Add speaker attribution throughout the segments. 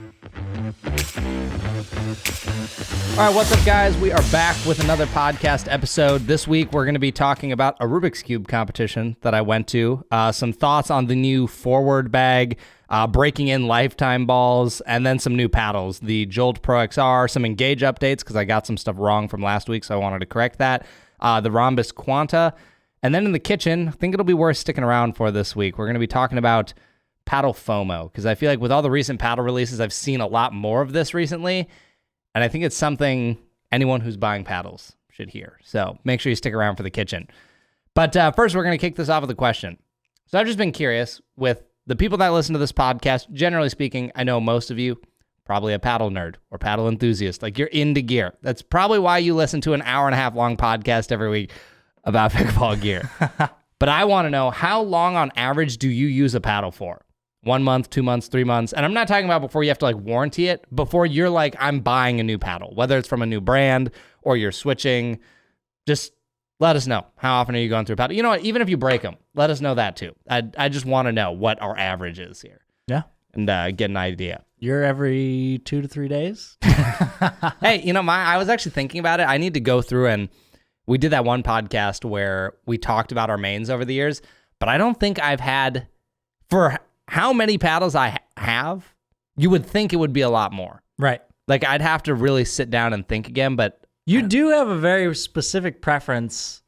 Speaker 1: All right, what's up, guys? We are back with another podcast episode. This week, we're going to be talking about a Rubik's Cube competition that I went to, some thoughts on the new FOWRD bag, breaking in lifetime balls, and then some new paddles, the Jolt ProXR, some Engage updates, because I got some stuff wrong from last week, so I wanted to correct that, the Ronbus Quanta, and then in the kitchen, I think it'll be worth sticking around for this week. We're going to be talking about paddle FOMO, because I feel like with all the recent paddle releases, I've seen a lot more of this recently, and I think it's something anyone who's buying paddles should hear. So make sure you stick around for the kitchen. But first, we're going to kick this off with a question. So I've just been curious with the people that listen to this podcast. Generally speaking, I know most of you probably a paddle nerd or paddle enthusiast. Like, you're into gear. That's probably why you listen to an hour-and-a-half long podcast every week about pickleball gear. But I want to know, how long on average do you use a paddle for? 1 month, 2 months, 3 months. And I'm not talking about before you have to like warranty it, before you're like, I'm buying a new paddle, whether it's from a new brand or you're switching. Just let us know. How often are you going through a paddle? You know what? Even if you break them, let us know that too. I just want to know what our average is here.
Speaker 2: Yeah.
Speaker 1: And get an idea.
Speaker 2: You're every 2 to 3 days?
Speaker 1: Hey, you know, I was actually thinking about it. I need to go through, and we did that one podcast where we talked about our mains over the years, but I don't think I've had, for how many paddles I have, you would think it would be a lot more.
Speaker 2: Right.
Speaker 1: Like, I'd have to really sit down and think again, but
Speaker 2: you do have a very specific preference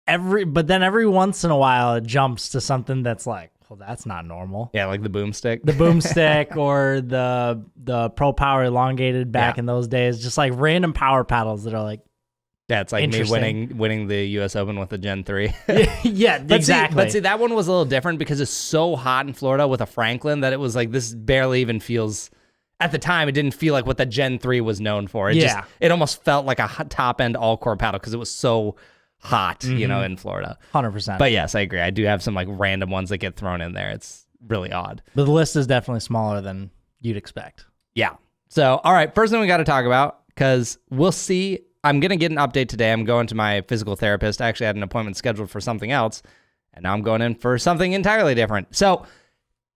Speaker 2: but then every once in a while it jumps to something that's like, well, that's not normal.
Speaker 1: yeah, like the boomstick.
Speaker 2: The boomstick or the Pro Power elongated back in those days, just like random power paddles that are like,
Speaker 1: yeah, it's like me winning the U.S. Open with a Gen 3.
Speaker 2: Yeah, exactly.
Speaker 1: But see, that one was a little different because it's so hot in Florida with a Franklin that it was like, this barely even feels, at the time, it didn't feel like what the Gen 3 was known for. It almost felt like a top-end all-core paddle because it was so hot, you know, in Florida.
Speaker 2: 100%.
Speaker 1: But yes, I agree. I do have some like random ones that get thrown in there. It's really odd.
Speaker 2: But the list is definitely smaller than you'd expect.
Speaker 1: Yeah. So, all right, first thing we got to talk about, because we'll see. I'm going to get an update today. I'm going to my physical therapist. I actually had an appointment scheduled for something else, and now I'm going in for something entirely different. So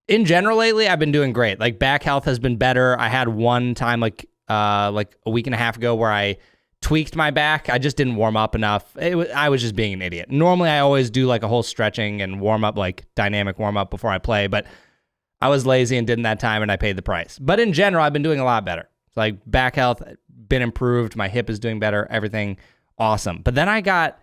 Speaker 1: in general lately, I've been doing great. Like, back health has been better. I had one time like a week and a half ago where I tweaked my back. I just didn't warm up enough. I was just being an idiot. Normally, I always do like a whole stretching and warm up, like dynamic warm up before I play, but I was lazy and didn't that time, and I paid the price. But in general, I've been doing a lot better. Like, back health been improved, my hip is doing better, everything awesome. But then I got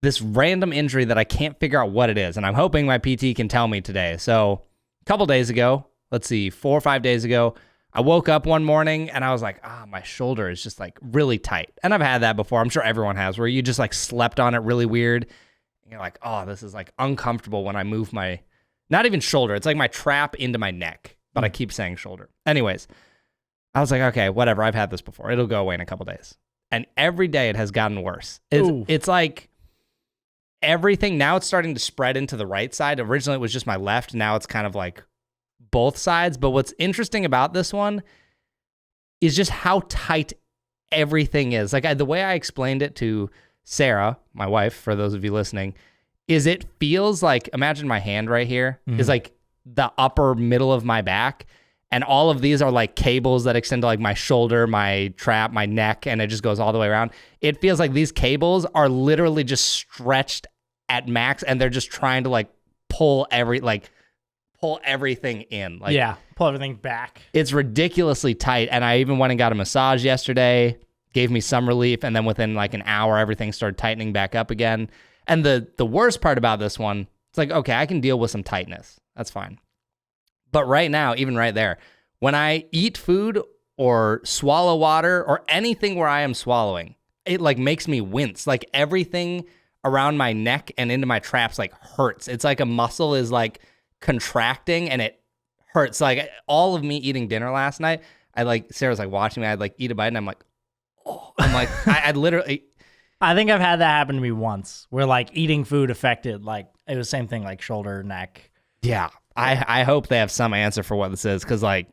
Speaker 1: this random injury that I can't figure out what it is, and I'm hoping my PT can tell me today. So a couple days ago, 4 or 5 days ago, I woke up one morning and I was like, my shoulder is just like really tight. And I've had that before. I'm sure everyone has, where you just like slept on it really weird. And you're like, this is like uncomfortable when I move my, not even shoulder, it's like my trap into my neck, but I keep saying shoulder. Anyways, I was like, okay, whatever. I've had this before. It'll go away in a couple days. And every day it has gotten worse. It's like everything, now it's starting to spread into the right side. Originally it was just my left. Now it's kind of like both sides. But what's interesting about this one is just how tight everything is. Like, the way I explained it to Sarah, my wife, for those of you listening, is it feels like, imagine my hand right here is like the upper middle of my back. And all of these are like cables that extend to like my shoulder, my trap, my neck, and it just goes all the way around. It feels like these cables are literally just stretched at max, and they're just trying to like pull everything in. Like,
Speaker 2: yeah, pull everything back.
Speaker 1: It's ridiculously tight. And I even went and got a massage yesterday, gave me some relief, and then within like an hour, everything started tightening back up again. And the worst part about this one, it's like, okay, I can deal with some tightness. That's fine. But right now, even right there, when I eat food or swallow water or anything where I am swallowing, it like makes me wince. Like, everything around my neck and into my traps like hurts. It's like a muscle is like contracting and it hurts. Like, all of me eating dinner last night, Sarah's like watching me, I'd like eat a bite and I'm like, I literally.
Speaker 2: I think I've had that happen to me once, where like eating food affected, like it was the same thing, like shoulder, neck.
Speaker 1: Yeah. I hope they have some answer for what this is, because like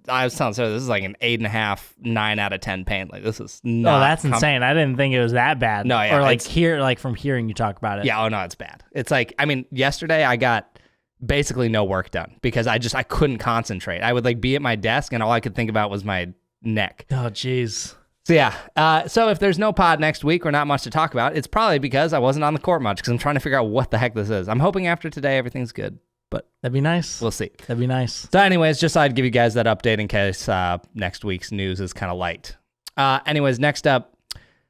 Speaker 1: I was telling Sarah, this is like an 8.5, 9 out of 10 pain. Like, this is not.
Speaker 2: Oh, that's insane. I didn't think it was that bad.
Speaker 1: No, yeah.
Speaker 2: Or like from hearing you talk about it.
Speaker 1: Yeah. Oh no, it's bad. It's like, I mean, yesterday I got basically no work done because I couldn't concentrate. I would like be at my desk and all I could think about was my neck.
Speaker 2: Oh, jeez.
Speaker 1: So yeah, so if there's no pod next week or not much to talk about, it's probably because I wasn't on the court much because I'm trying to figure out what the heck this is. I'm hoping after today everything's good, but
Speaker 2: That'd be nice.
Speaker 1: we'll see.
Speaker 2: That'd be nice.
Speaker 1: So anyways, just thought I'd give you guys that update in case next week's news is kind of light. Anyways, next up,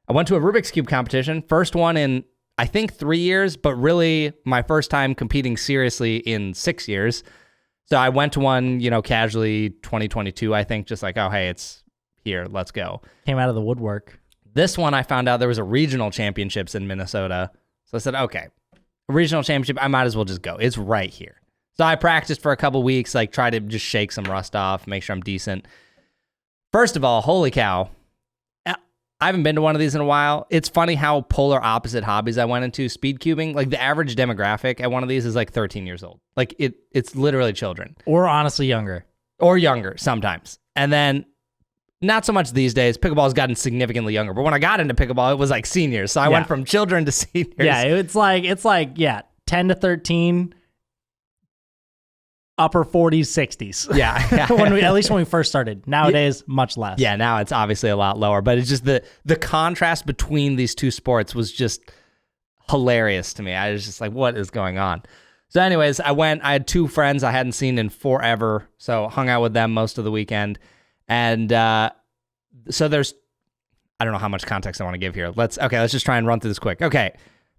Speaker 1: I went to a Rubik's Cube competition. First one in, I think, 3 years, but really my first time competing seriously in 6 years. So I went to one, casually 2022, I think, just like, oh, hey, it's here, let's go.
Speaker 2: Came out of the woodwork.
Speaker 1: This one, I found out there was a regional championships in Minnesota. So I said, okay, a regional championship, I might as well just go. It's right here. So I practiced for a couple weeks, like try to just shake some rust off, make sure I'm decent. First of all, holy cow. I haven't been to one of these in a while. It's funny how polar opposite hobbies I went into. Speed cubing, like the average demographic at one of these is like 13 years old. Like it's literally children.
Speaker 2: Or honestly younger.
Speaker 1: Or younger sometimes. And then not so much these days. Pickleball has gotten significantly younger. But when I got into pickleball, it was like seniors. So I went from children to seniors.
Speaker 2: Yeah, it's like 10 to 13, upper 40s, 60s.
Speaker 1: Yeah.
Speaker 2: At least when we first started. Nowadays, much less.
Speaker 1: Yeah, now it's obviously a lot lower. But it's just the contrast between these two sports was just hilarious to me. I was just like, what is going on? So anyways, I had 2 friends I hadn't seen in forever. So hung out with them most of the weekend. And so there's, I don't know how much context I want to give here. Let's just try and run through this quick. Okay,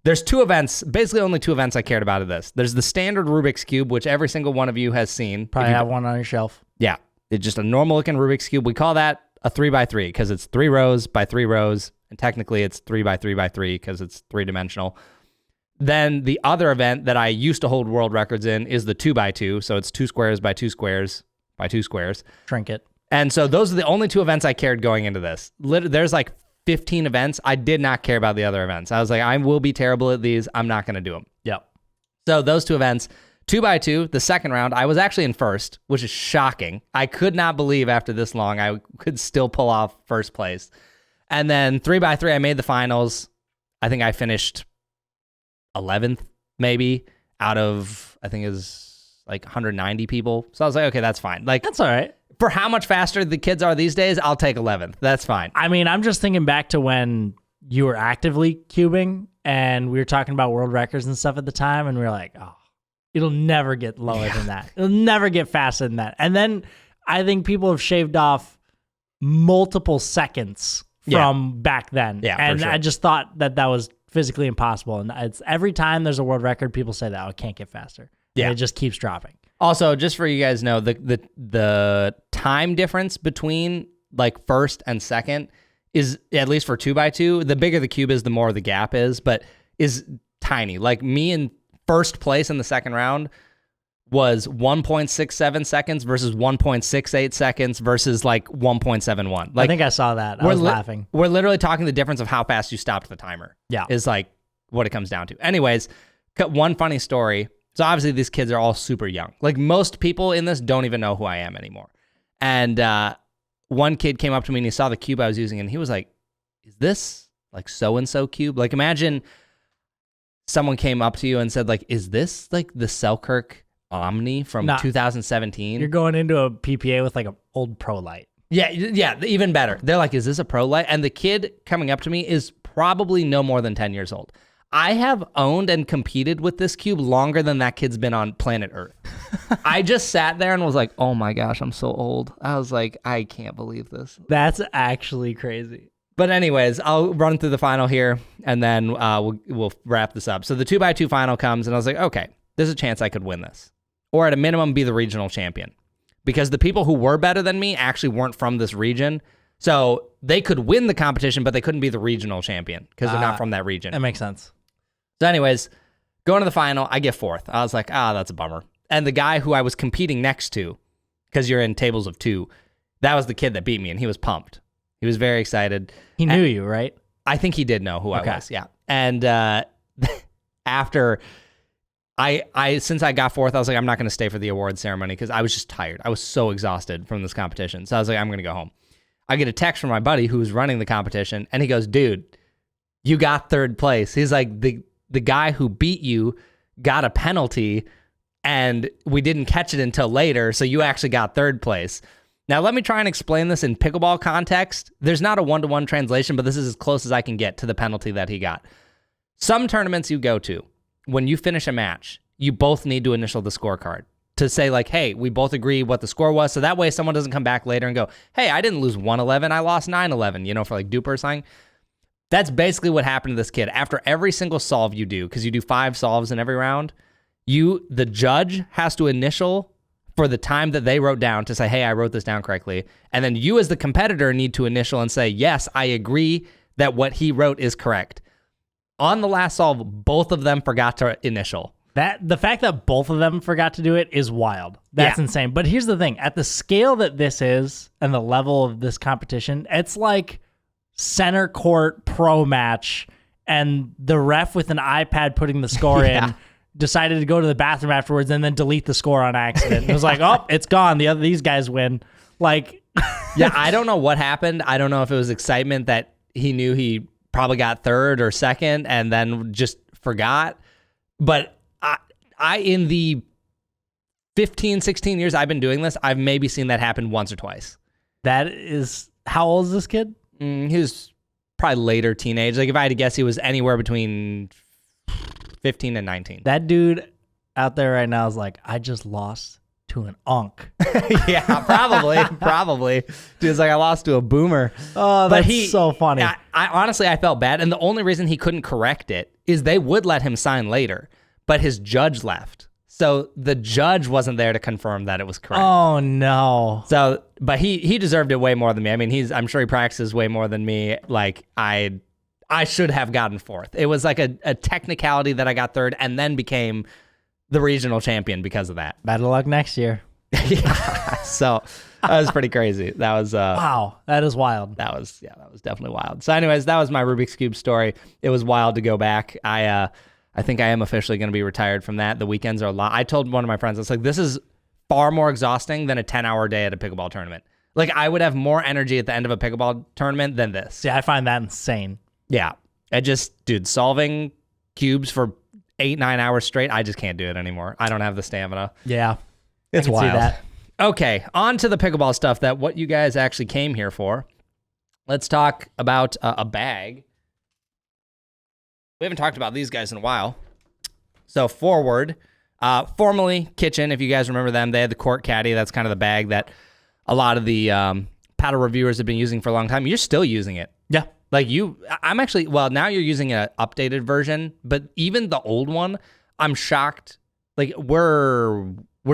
Speaker 1: there's 2 events, basically only 2 events I cared about at this. There's the standard Rubik's Cube, which every single one of you has seen.
Speaker 2: Probably have one on your shelf.
Speaker 1: Yeah, it's just a normal looking Rubik's Cube. We call that a 3x3 because it's 3 rows by 3 rows. And technically it's 3x3x3 because it's 3-dimensional. Then the other event that I used to hold world records in is the 2x2. So it's 2 squares by 2 squares by 2 squares.
Speaker 2: Trinket.
Speaker 1: And so those are the only 2 events I cared going into this. There's like 15 events. I did not care about the other events. I was like, I will be terrible at these. I'm not going to do them.
Speaker 2: Yep.
Speaker 1: So those 2 events, 2x2, the second round, I was actually in first, which is shocking. I could not believe after this long I could still pull off first place. And then 3x3, I made the finals. I think I finished 11th, maybe, out of, I think it was like 190 people. So I was like, okay, that's fine. Like,
Speaker 2: that's all right.
Speaker 1: For how much faster the kids are these days, I'll take 11th. That's fine.
Speaker 2: I mean, I'm just thinking back to when you were actively cubing and we were talking about world records and stuff at the time, and we were like, oh, it'll never get lower than that. It'll never get faster than that. And then I think people have shaved off multiple seconds from back then.
Speaker 1: Yeah,
Speaker 2: and
Speaker 1: for sure.
Speaker 2: I just thought that was physically impossible. And it's every time there's a world record, people say that, oh, it can't get faster.
Speaker 1: Yeah.
Speaker 2: And it just keeps dropping.
Speaker 1: Also, just for you guys know, the time difference between like first and second is, at least for 2x2, the bigger the cube is, the more the gap is, but is tiny. Like me in first place in the second round was 1.67 seconds versus 1.68 seconds versus like 1.71. Like,
Speaker 2: I think I saw that. I was laughing.
Speaker 1: We're literally talking the difference of how fast you stopped the timer.
Speaker 2: Yeah.
Speaker 1: Is like what it comes down to. Anyways, one funny story. So obviously these kids are all super young. Like most people in this don't even know who I am anymore. And one kid came up to me and he saw the cube I was using and he was like, is this like so-and-so cube? Like imagine someone came up to you and said like, is this like the Selkirk Omni from 2017?
Speaker 2: You're going into a PPA with like an old Pro Light.
Speaker 1: Yeah, even better. They're like, is this a Pro Light? And the kid coming up to me is probably no more than 10 years old. I have owned and competed with this cube longer than that kid's been on planet Earth. I just sat there and was like, oh my gosh, I'm so old. I was like, I can't believe this.
Speaker 2: That's actually crazy.
Speaker 1: But anyways, I'll run through the final here and then we'll wrap this up. So the 2x2 final comes and I was like, okay, there's a chance I could win this. Or at a minimum, be the regional champion. Because the people who were better than me actually weren't from this region. So they could win the competition, but they couldn't be the regional champion because they're not from that region.
Speaker 2: That makes sense.
Speaker 1: So anyways, going to the final, I get 4th. I was like, that's a bummer. And the guy who I was competing next to, because you're in tables of 2, that was the kid that beat me, and he was pumped. He was very excited.
Speaker 2: He knew you, right?
Speaker 1: I think he did know who I was, yeah. And after since I got 4th, I was like, I'm not going to stay for the award ceremony because I was just tired. I was so exhausted from this competition. So I was like, I'm going to go home. I get a text from my buddy who was running the competition, and he goes, dude, you got 3rd place. He's like, the guy who beat you got a penalty and we didn't catch it until later, so you actually got third place. Now, let me try and explain this in pickleball context. There's not a one-to-one translation, but this is as close as I can get to the penalty that he got. Some tournaments you go to, when you finish a match, you both need to initial the scorecard to say, like, hey, we both agree what the score was, so that way someone doesn't come back later and go, hey, I didn't lose 1-11, I lost 9-11, you know, for like duper or something. That's basically what happened to this kid. After every single solve you do, because you do 5 solves in every round, the judge has to initial for the time that they wrote down to say, hey, I wrote this down correctly. And then you as the competitor need to initial and say, yes, I agree that what he wrote is correct. On the last solve, both of them forgot to initial.
Speaker 2: The fact that both of them forgot to do it is wild. That's insane. But here's the thing. At the scale that this is and the level of this competition, it's like center court pro match, and the ref with an iPad putting the score in decided to go to the bathroom afterwards and then delete the score on accident. It was like, oh, it's gone. These guys win. Like,
Speaker 1: yeah, I don't know what happened. I don't know if it was excitement that he knew he probably got third or second and then just forgot. But I in the 15, 16 years I've been doing this, I've maybe seen that happen once or twice.
Speaker 2: That is, how old is this kid?
Speaker 1: He was probably later teenage. Like, if I had to guess, he was anywhere between 15 and 19.
Speaker 2: That dude out there right now is like, I just lost to an unk.
Speaker 1: Yeah, probably. Dude's like, I lost to a boomer.
Speaker 2: Oh, that's so funny.
Speaker 1: I honestly, I felt bad. And the only reason he couldn't correct it is they would let him sign later, but his judge left. So the judge wasn't there to confirm that it was correct.
Speaker 2: Oh, no.
Speaker 1: So, but he deserved it way more than me. I mean, I'm sure he practices way more than me. Like, I should have gotten fourth. It was like a technicality that I got third and then became the regional champion because of that.
Speaker 2: Better luck next year.
Speaker 1: Yeah. So that was pretty crazy. That was
Speaker 2: wow. That is wild.
Speaker 1: That was definitely wild. So anyways, that was my Rubik's Cube story. It was wild to go back. I think I am officially going to be retired from that. The weekends are a lot. I told one of my friends, I was like, this is far more exhausting than a 10-hour day at a pickleball tournament. Like, I would have more energy at the end of a pickleball tournament than this.
Speaker 2: Yeah, I find that insane.
Speaker 1: Yeah. Dude, solving cubes for 8-9 hours straight, I just can't do it anymore. I don't have the stamina.
Speaker 2: Yeah.
Speaker 1: It's wild.
Speaker 2: See that.
Speaker 1: Okay, on to the pickleball stuff, what you guys actually came here for. Let's talk about a bag. We haven't talked about these guys in a while. So FOWRD, formerly Kitchen, if you guys remember them, they had the court caddy. That's kind of the bag that a lot of the paddle reviewers have been using for a long time. You're still using it.
Speaker 2: Yeah.
Speaker 1: Like I'm actually, well, now you're using an updated version, but even the old one, I'm shocked. Like, we're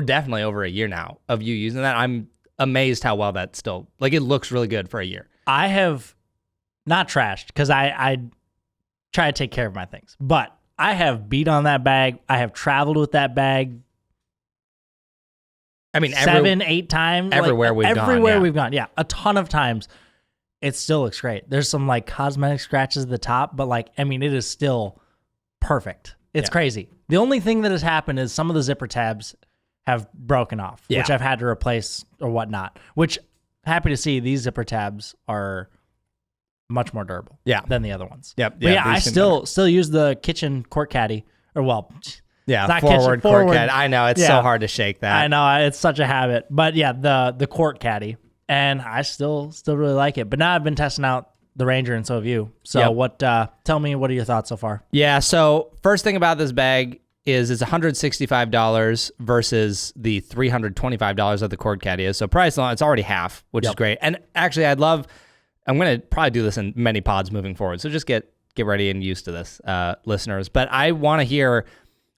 Speaker 1: definitely over a year now of you using that. I'm amazed how well that still, like, it looks really good for a year.
Speaker 2: I have not trashed because I try to take care of my things, but I have beat on that bag. I have traveled with that bag.
Speaker 1: I mean,
Speaker 2: 7-8 times.
Speaker 1: Everywhere we've gone.
Speaker 2: We've gone. Yeah, a ton of times. It still looks great. There's some like cosmetic scratches at the top, but like, I mean, it is still perfect. It's crazy. The only thing that has happened is some of the zipper tabs have broken off, which I've had to replace or whatnot, which happy to see these zipper tabs are much more durable than the other ones.
Speaker 1: Yep.
Speaker 2: But yeah, I still use the Kitchen court caddy, or well,
Speaker 1: yeah,
Speaker 2: not
Speaker 1: FOWRD court caddy. I know, it's so hard to shake that.
Speaker 2: I know, it's such a habit. But yeah, the court caddy, and I still really like it. But now I've been testing out the Ranger, and so have you. So tell me, what are your thoughts so far?
Speaker 1: Yeah, so first thing about this bag is it's $165 versus the $325 that the cord caddy is. So price, it's already half, which is great. And actually, I'm going to probably do this in many pods moving forward. So just get ready and used to this, listeners. But I want to hear,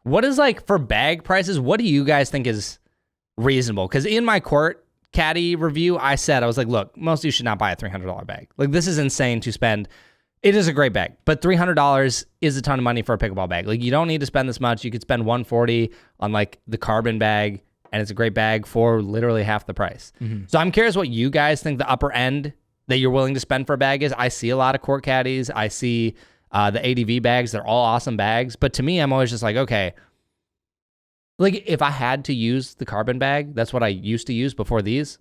Speaker 1: what is, like, for bag prices, what do you guys think is reasonable? Because in my court caddy review, I was like, look, most of you should not buy a $300 bag. Like, this is insane to spend. It is a great bag, but $300 is a ton of money for a pickleball bag. Like, you don't need to spend this much. You could spend $140 on, like, the carbon bag, and it's a great bag for literally half the price. Mm-hmm. So I'm curious what you guys think the upper end that you're willing to spend for a bag is. I see a lot of court caddies. I see the ADV bags. They're all awesome bags. But to me, I'm always just like, okay, like, if I had to use the carbon bag, that's what I used to use before these,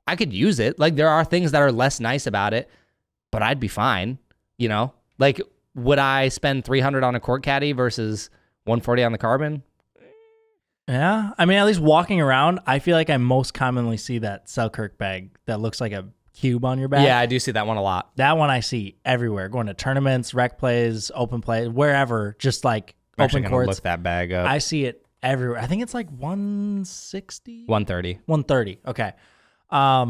Speaker 1: I could use it. Like, there are things that are less nice about it, but I'd be fine. You know, like, would I spend $300 on a court caddy versus $140 on the carbon?
Speaker 2: Yeah. I mean, at least walking around, I feel like I most commonly see that Selkirk bag that looks like a cube on your back.
Speaker 1: Yeah, I do see that one a lot.
Speaker 2: That one I see everywhere, going to tournaments, rec plays, open plays, wherever, just like
Speaker 1: I'm actually
Speaker 2: open
Speaker 1: gonna
Speaker 2: courts.
Speaker 1: look that bag up.
Speaker 2: I see it everywhere. I think it's like 160?
Speaker 1: 130.
Speaker 2: 130. Okay. I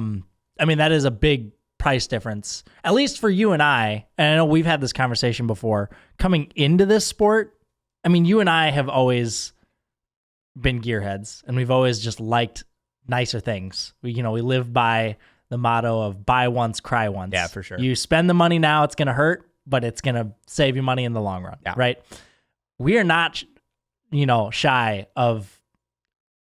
Speaker 2: mean, that is a big price difference, at least for you and I know we've had this conversation before, coming into this sport. I mean, you and I have always been gearheads, and we've always just liked nicer things. We live by the motto of buy once, cry once.
Speaker 1: Yeah, for sure.
Speaker 2: You spend the money now, it's going to hurt, but it's going to save you money in the long run, right? We are not, shy of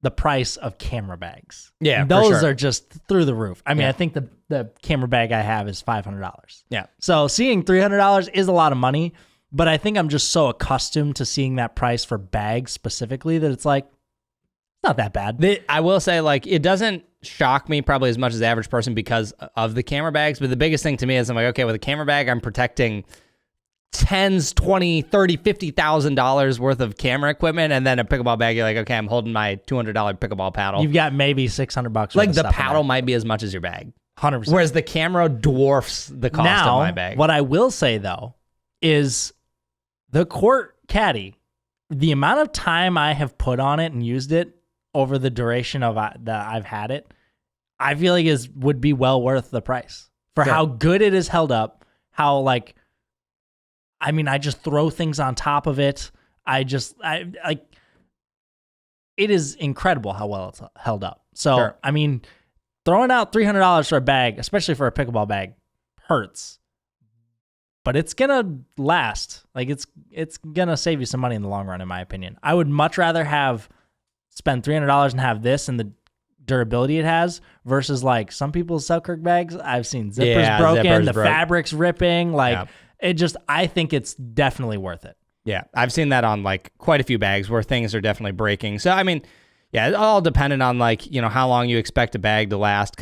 Speaker 2: the price of camera bags.
Speaker 1: Yeah,
Speaker 2: those are just through the roof. I mean, I think the camera bag I have is $500.
Speaker 1: Yeah.
Speaker 2: So seeing $300 is a lot of money, but I think I'm just so accustomed to seeing that price for bags specifically that it's like, it's not that bad.
Speaker 1: I will say, like, it doesn't shock me probably as much as the average person because of the camera bags, but the biggest thing to me is I'm like, okay, with a camera bag, I'm protecting $10,000, $20,000, $30,000, $50,000 worth of camera equipment, and then a pickleball bag, you're like, okay, I'm holding my $200 pickleball paddle.
Speaker 2: You've got maybe $600.
Speaker 1: Like the paddle might be as much as your bag.
Speaker 2: 100%.
Speaker 1: Whereas the camera dwarfs the cost of my bag.
Speaker 2: What I will say though is the court caddy, the amount of time I have put on it and used it over the duration of that I've had it, I feel like would be well worth the price for how good it is held up. How I just throw things on top of it. It is incredible how well it's held up. So, I mean, throwing out $300 for a bag, especially for a pickleball bag, hurts. But it's going to last. Like, it's going to save you some money in the long run, in my opinion. I would much rather spend $300 and have this and the durability it has versus, like, some people's Selkirk bags. I've seen zippers broken, the fabric's ripping. Like, I think it's definitely worth it.
Speaker 1: Yeah, I've seen that on, like, quite a few bags where things are definitely breaking. So, I mean, yeah, it's all dependent on, like, how long you expect a bag to last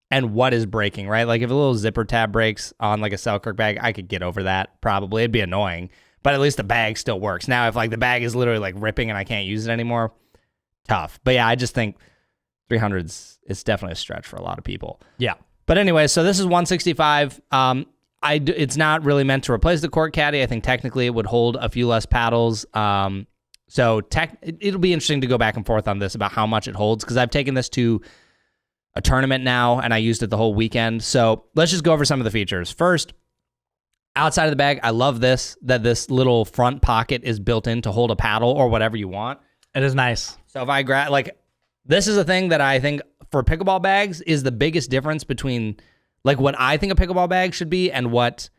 Speaker 1: and what is breaking, right? Like, if a little zipper tab breaks on, like, a Selkirk bag, I could get over that probably. It'd be annoying, but at least the bag still works. Now, if, like, the bag is literally, like, ripping and I can't use it anymore, tough. But, yeah, I just think 300 is definitely a stretch for a lot of people.
Speaker 2: Yeah.
Speaker 1: But anyway, so this is 165. It's not really meant to replace the court caddy. I think technically it would hold a few less paddles. So it'll be interesting to go back and forth on this about how much it holds, because I've taken this to a tournament now and I used it the whole weekend. So let's just go over some of the features. First, outside of the bag, I love that this little front pocket is built in to hold a paddle or whatever you want.
Speaker 2: It is nice.
Speaker 1: So if I grab, like, this is a thing that I think for pickleball bags is the biggest difference between, like, what I think a pickleball bag should be and what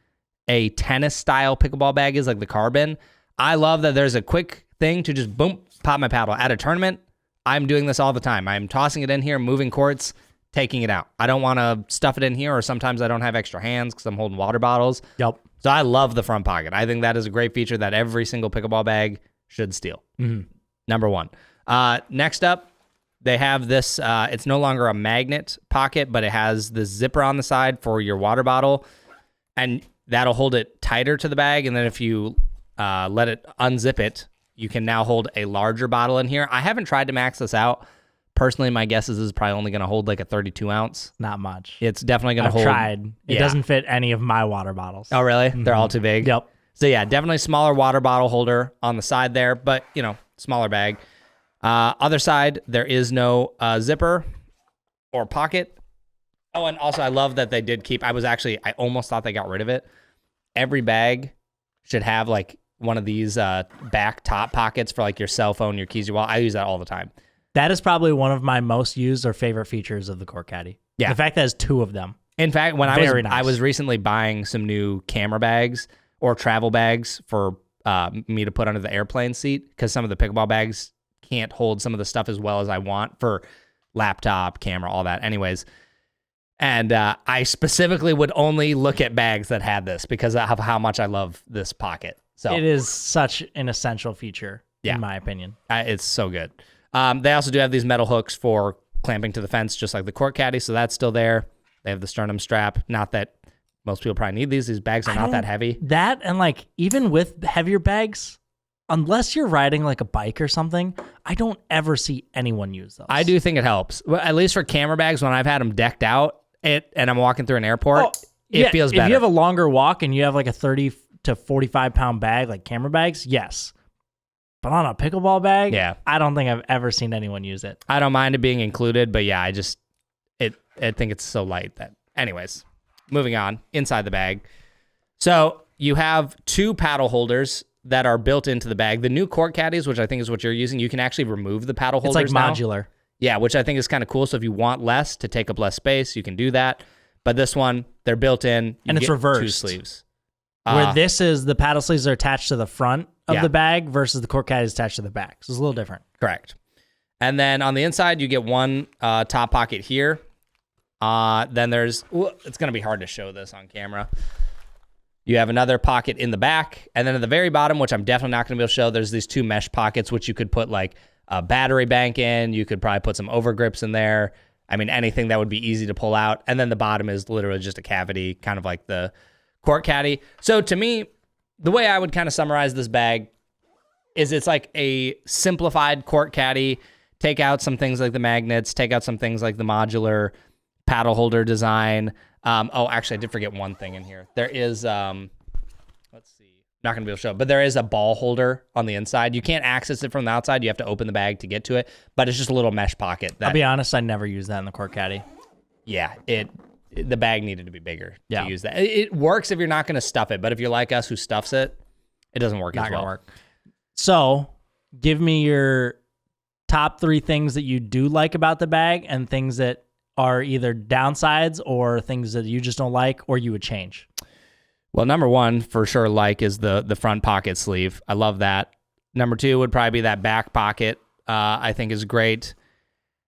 Speaker 1: a tennis style pickleball bag is, like the carbon. I love that there's a quick thing to just boom, pop my paddle. At a tournament, I'm doing this all the time. I'm tossing it in here, moving courts, taking it out. I don't want to stuff it in here, or sometimes I don't have extra hands because I'm holding water bottles.
Speaker 2: Yep.
Speaker 1: So I love the front pocket. I think that is a great feature that every single pickleball bag should steal.
Speaker 2: Mm-hmm.
Speaker 1: Number one. Next up, they have this, it's no longer a magnet pocket, but it has this zipper on the side for your water bottle, and that'll hold it tighter to the bag. And then if you let it unzip it, you can now hold a larger bottle in here. I haven't tried to max this out. Personally, my guess is this is probably only going to hold like a 32 ounce.
Speaker 2: Not much.
Speaker 1: It's definitely going to hold.
Speaker 2: I've tried. It doesn't fit any of my water bottles.
Speaker 1: Oh, really? Mm-hmm. They're all too big?
Speaker 2: Yep.
Speaker 1: So yeah, definitely smaller water bottle holder on the side there, but smaller bag. Other side, there is no zipper or pocket. Oh, and also I love that they did keep, I almost thought they got rid of it. Every bag should have like one of these back top pockets for like your cell phone, your keys, your wallet. I use that all the time.
Speaker 2: That is probably one of my most used or favorite features of the Court Caddy.
Speaker 1: Yeah.
Speaker 2: The fact that there's two of them.
Speaker 1: In fact, when I was recently buying some new camera bags or travel bags for me to put under the airplane seat, because some of the pickleball bags can't hold some of the stuff as well as I want for laptop, camera, all that. Anyways, and I specifically would only look at bags that had this because of how much I love this pocket. So
Speaker 2: it is such an essential feature, in my opinion.
Speaker 1: It's so good. They also do have these metal hooks for clamping to the fence, just like the Court Caddy, so that's still there. They have the sternum strap. Not that most people probably need these. These bags are not that heavy.
Speaker 2: That, and like even with heavier bags, unless you're riding like a bike or something, I don't ever see anyone use those.
Speaker 1: I do think it helps. Well, at least for camera bags, when I've had them decked out and I'm walking through an airport, it feels better.
Speaker 2: If you have a longer walk and you have like a 30 to 45 pound bag, like camera bags, yes. But on a pickleball bag, I don't think I've ever seen anyone use it.
Speaker 1: I don't mind it being included, but yeah, I think it's so light that. Anyways, moving on, inside the bag. So you have 2 paddle holders that are built into the bag. The new court caddies, which I think is what you're using, you can actually remove the paddle holders.
Speaker 2: It's like modular.
Speaker 1: Yeah, which I think is kind of cool. So if you want less to take up less space, you can do that. But this one, they're built in.
Speaker 2: And it's reversed.
Speaker 1: 2 sleeves.
Speaker 2: Where this is, the paddle sleeves are attached to the front of the bag versus the court caddy is attached to the back. So it's a little different.
Speaker 1: Correct. And then on the inside, you get one top pocket here. Then there's, it's going to be hard to show this on camera. You have another pocket in the back. And then at the very bottom, which I'm definitely not going to be able to show, there's these 2 mesh pockets, which you could put like a battery bank in. You could probably put some over grips in there. I mean, anything that would be easy to pull out. And then the bottom is literally just a cavity, kind of like the court caddy. So to me, the way I would kind of summarize this bag is it's like a simplified court caddy. Take out some things like the magnets, take out some things like the modular paddle holder design. Actually, I did forget one thing in here. There is, let's see, not going to be able to show, but there is a ball holder on the inside. You can't access it from the outside. You have to open the bag to get to it, but it's just a little mesh pocket.
Speaker 2: I'll be honest, I never use that in the court caddy.
Speaker 1: Yeah, the bag needed to be bigger to use that. It works if you're not going to stuff it, but if you're like us who stuffs it, it doesn't work as well. Not going to work.
Speaker 2: So, give me your top 3 things that you do like about the bag and things that are either downsides or things that you just don't like or you would change.
Speaker 1: Well, number 1 for sure is the front pocket sleeve. I love that. Number 2 would probably be that back pocket. I think is great.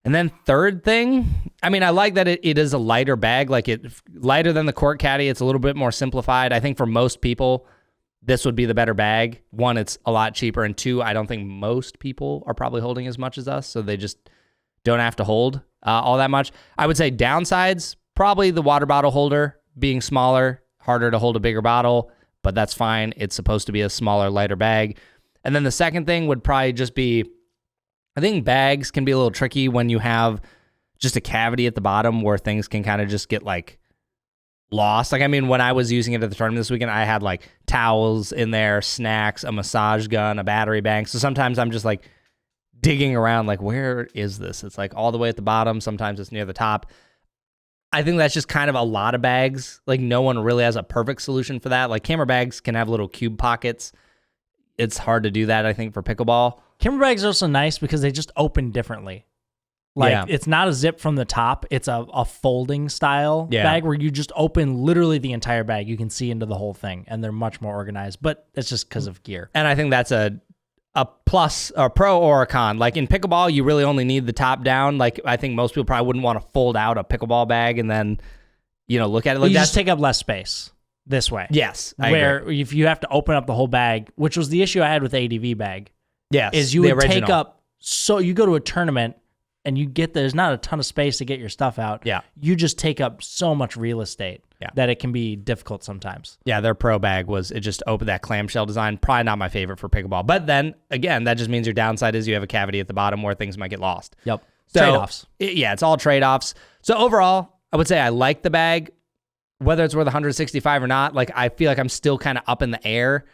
Speaker 1: And then third thing, I mean, I like that it is a lighter bag, like it lighter than the court caddy. It's a little bit more simplified. I think for most people, this would be the better bag. 1, it's a lot cheaper. And 2, I don't think most people are probably holding as much as us. So they just don't have to hold all that much. I would say downsides, probably the water bottle holder being smaller, harder to hold a bigger bottle, but that's fine. It's supposed to be a smaller, lighter bag. And then the second thing would probably just be, I think bags can be a little tricky when you have just a cavity at the bottom where things can kind of just get like lost. Like, I mean, when I was using it at the tournament this weekend, I had like towels in there, snacks, a massage gun, a battery bank. So sometimes I'm just like digging around, like, where is this? It's like all the way at the bottom. Sometimes it's near the top. I think that's just kind of a lot of bags. Like, no one really has a perfect solution for that. Like, camera bags can have little cube pockets. It's hard to do that, I think, for pickleball.
Speaker 2: Camera bags are also nice because they just open differently. Like, it's not a zip from the top. It's a folding style bag where you just open literally the entire bag. You can see into the whole thing, and they're much more organized. But it's just because of gear.
Speaker 1: And I think that's a plus, a pro or a con. Like in pickleball, you really only need the top down. Like, I think most people probably wouldn't want to fold out a pickleball bag and then, look at it. Like,
Speaker 2: you just take up less space this way.
Speaker 1: Yes, I
Speaker 2: agree. If you have to open up the whole bag, which was the issue I had with the ADV bag.
Speaker 1: Yes,
Speaker 2: is you would take up, so you go to a tournament and there's not a ton of space to get your stuff out.
Speaker 1: Yeah.
Speaker 2: You just take up so much real estate that it can be difficult sometimes.
Speaker 1: Yeah, their pro bag it just opened that clamshell design. Probably not my favorite for pickleball. But then, again, that just means your downside is you have a cavity at the bottom where things might get lost.
Speaker 2: Yep.
Speaker 1: So,
Speaker 2: trade-offs.
Speaker 1: It's all trade-offs. So overall, I would say I like the bag. Whether it's worth $165 or not, like, I feel like I'm still kind of up in the air.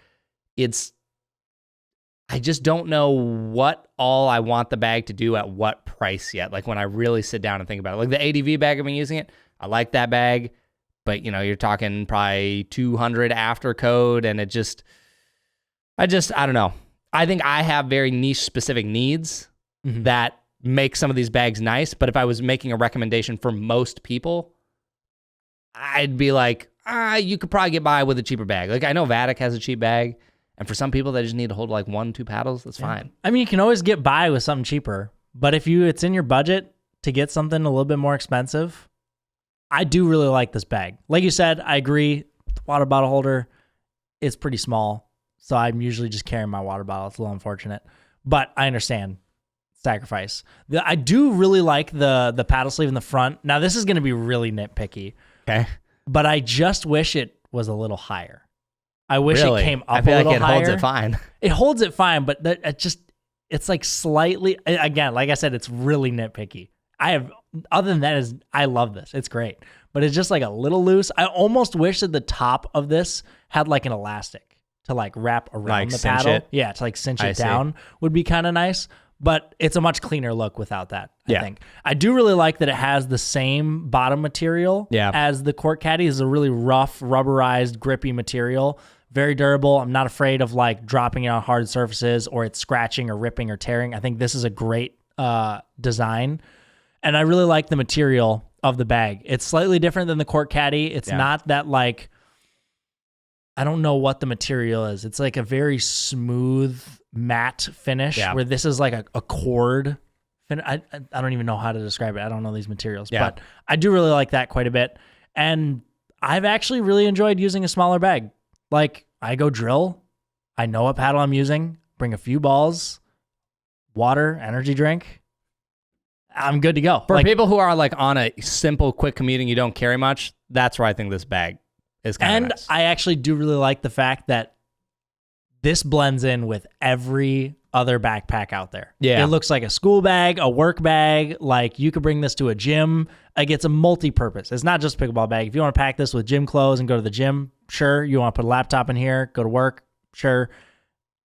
Speaker 1: I just don't know what all I want the bag to do at what price yet. Like, when I really sit down and think about it, like the ADV bag, I've been using it. I like that bag, but you're talking probably $200 after code. And I don't know. I think I have very niche specific needs that make some of these bags nice. But if I was making a recommendation for most people, I'd be like, you could probably get by with a cheaper bag. Like, I know Vatic has a cheap bag. And for some people, they just need to hold like 1-2 paddles. That's fine.
Speaker 2: I mean, you can always get by with something cheaper. But if it's in your budget to get something a little bit more expensive, I do really like this bag. Like you said, I agree. The water bottle holder is pretty small. So I'm usually just carrying my water bottle. It's a little unfortunate. But I understand. Sacrifice. I do really like the paddle sleeve in the front. Now, this is going to be really nitpicky.
Speaker 1: Okay.
Speaker 2: But I just wish it was a little higher. I wish it came up a little higher.
Speaker 1: I feel like it holds it fine.
Speaker 2: It holds it fine, but it just it's like slightly, again, like I said, it's really nitpicky. Other than that, I love this. It's great. But it's just like a little loose. I almost wish that the top of this had like an elastic to like wrap around
Speaker 1: like
Speaker 2: the
Speaker 1: cinch
Speaker 2: paddle.
Speaker 1: it?
Speaker 2: Yeah, to like cinch it
Speaker 1: see.
Speaker 2: down would be kind of nice. But it's a much cleaner look without that, I
Speaker 1: Yeah.
Speaker 2: think. I do really like that it has the same bottom material as the Court Caddy. It's a really rough, rubberized, grippy material. Very durable. I'm not afraid of like dropping it on hard surfaces or it's scratching or ripping or tearing. I think this is a great design. And I really like the material of the bag. It's slightly different than the Court Caddy. It's not that like, I don't know what the material is. It's like a very smooth matte finish where this is like a cord. I don't even know how to describe it. I don't know these materials, but I do really like that quite a bit. And I've actually really enjoyed using a smaller bag. Like I go drill, I know what paddle I'm using, bring a few balls, water, energy drink. I'm good to go.
Speaker 1: For people who are like on a simple, quick commuting, you don't carry much, that's where I think this bag is kind of nice.
Speaker 2: I actually do really like the fact that this blends in with every other backpack out there.
Speaker 1: Yeah.
Speaker 2: It looks like a school bag, a work bag. Like you could bring this to a gym. Like it's a multi-purpose. It's not just a pickleball bag. If you want to pack this with gym clothes and go to the gym, sure. You want to put a laptop in here, go to work, sure.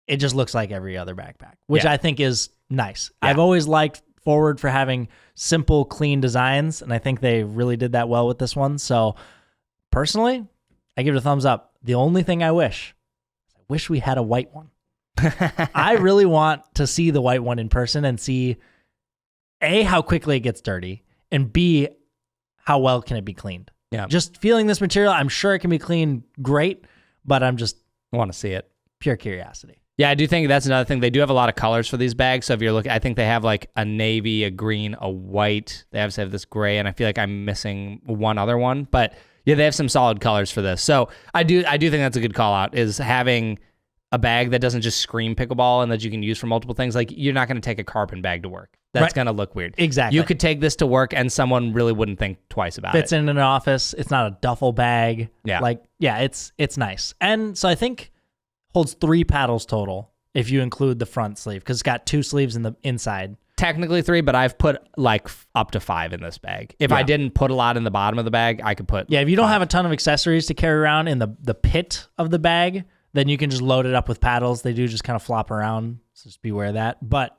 Speaker 2: It just looks like every other backpack, which I think is nice. Yeah. I've always liked FOWRD for having simple, clean designs, and I think they really did that well with this one. So personally, I give it a thumbs up. The only thing I wish we had a white one. I really want to see the white one in person and see A, how quickly it gets dirty, and B, how well can it be cleaned.
Speaker 1: Yeah.
Speaker 2: Just feeling this material, I'm sure it can be cleaned great, but I'm just
Speaker 1: want to see it.
Speaker 2: Pure curiosity.
Speaker 1: Yeah, I do think that's another thing. They do have a lot of colors for these bags. So if you're looking, I think they have like a navy, a green, a white. They have this gray, and I feel like I'm missing one other one. But yeah, they have some solid colors for this. So I do think that's a good call out, is having a bag that doesn't just scream pickleball and that you can use for multiple things. Like you're not going to take a carbon bag to work. That's going to look weird.
Speaker 2: Exactly.
Speaker 1: You could take this to work and someone really wouldn't think twice about it.
Speaker 2: Fits in an office. It's not a duffel bag.
Speaker 1: Yeah.
Speaker 2: Like, yeah, it's nice. And so I think holds 3 paddles total if you include the front sleeve, because it's got 2 sleeves in the inside.
Speaker 1: Technically 3, but I've put like up to 5 in this bag. If I didn't put a lot in the bottom of the bag, I could put
Speaker 2: if you don't
Speaker 1: 5.
Speaker 2: have a ton of accessories to carry around in the pit of the bag, then you can just load it up with paddles. They do just kind of flop around, so just beware of that. But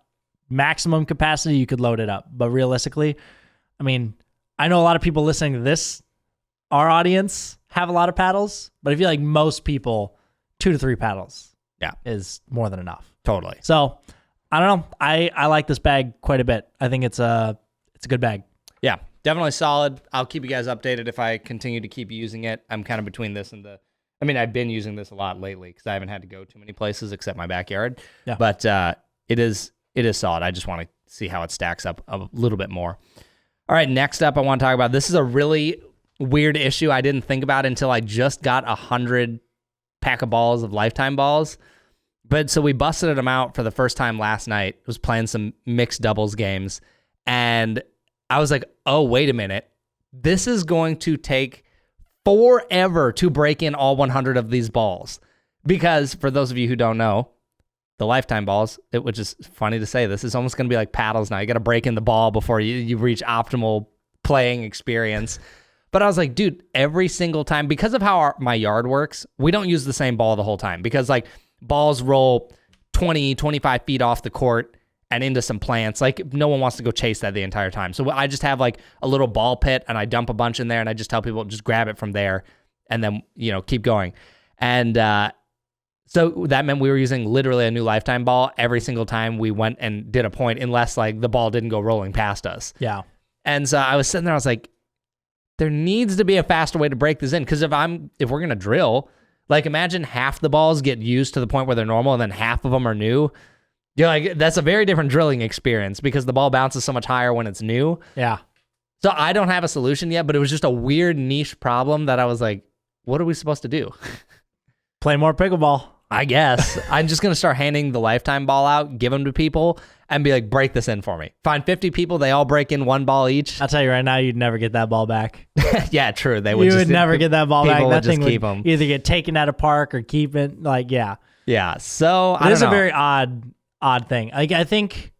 Speaker 2: maximum capacity, you could load it up. But realistically, I mean, I know a lot of people listening to this, our audience, have a lot of paddles, but I feel like most people, 2 to 3 paddles is more than enough.
Speaker 1: Totally.
Speaker 2: So I don't know. I like this bag quite a bit. I think it's a good bag.
Speaker 1: Yeah, definitely solid. I'll keep you guys updated if I continue to keep using it. I'm kind of between this and I've been using this a lot lately because I haven't had to go too many places except my backyard. Yeah. But it is solid. I just want to see how it stacks up a little bit more. All right, next up I want to talk about, this is a really weird issue I didn't think about until I just got 100 pack of balls of Lifetime balls. But so we busted them out for the first time last night. I was playing some mixed doubles games, and I was like, oh, wait a minute. This is going to take forever to break in all 100 of these balls. Because for those of you who don't know, the Lifetime balls, which is funny to say, this is almost going to be like paddles now. You got to break in the ball before you reach optimal playing experience. But I was like, dude, every single time, because of how my yard works, we don't use the same ball the whole time. Because like balls roll 20, 25 feet off the court and into some plants. Like no one wants to go chase that the entire time. So I just have like a little ball pit and I dump a bunch in there and I just tell people just grab it from there and then, keep going. And so that meant we were using literally a new Lifetime ball every single time we went and did a point, unless like the ball didn't go rolling past us.
Speaker 2: Yeah.
Speaker 1: And so I was sitting there, I was like, there needs to be a faster way to break this in. Because if we're going to drill, like imagine half the balls get used to the point where they're normal and then half of them are new. You're like, that's a very different drilling experience because the ball bounces so much higher when it's new.
Speaker 2: Yeah.
Speaker 1: So I don't have a solution yet, but it was just a weird niche problem that I was like, what are we supposed to do?
Speaker 2: Play more pickleball.
Speaker 1: I guess. I'm just going to start handing the Lifetime ball out, give them to people, and be like, break this in for me. Find 50 people, they all break in 1 ball each.
Speaker 2: I'll tell you right now, you'd never get that ball back.
Speaker 1: Yeah, true.
Speaker 2: You would never get that ball back. That thing
Speaker 1: would keep
Speaker 2: would either get taken out of park or keep it. Like, yeah.
Speaker 1: Yeah, so I don't know.
Speaker 2: It is a very odd odd thing. Like, I think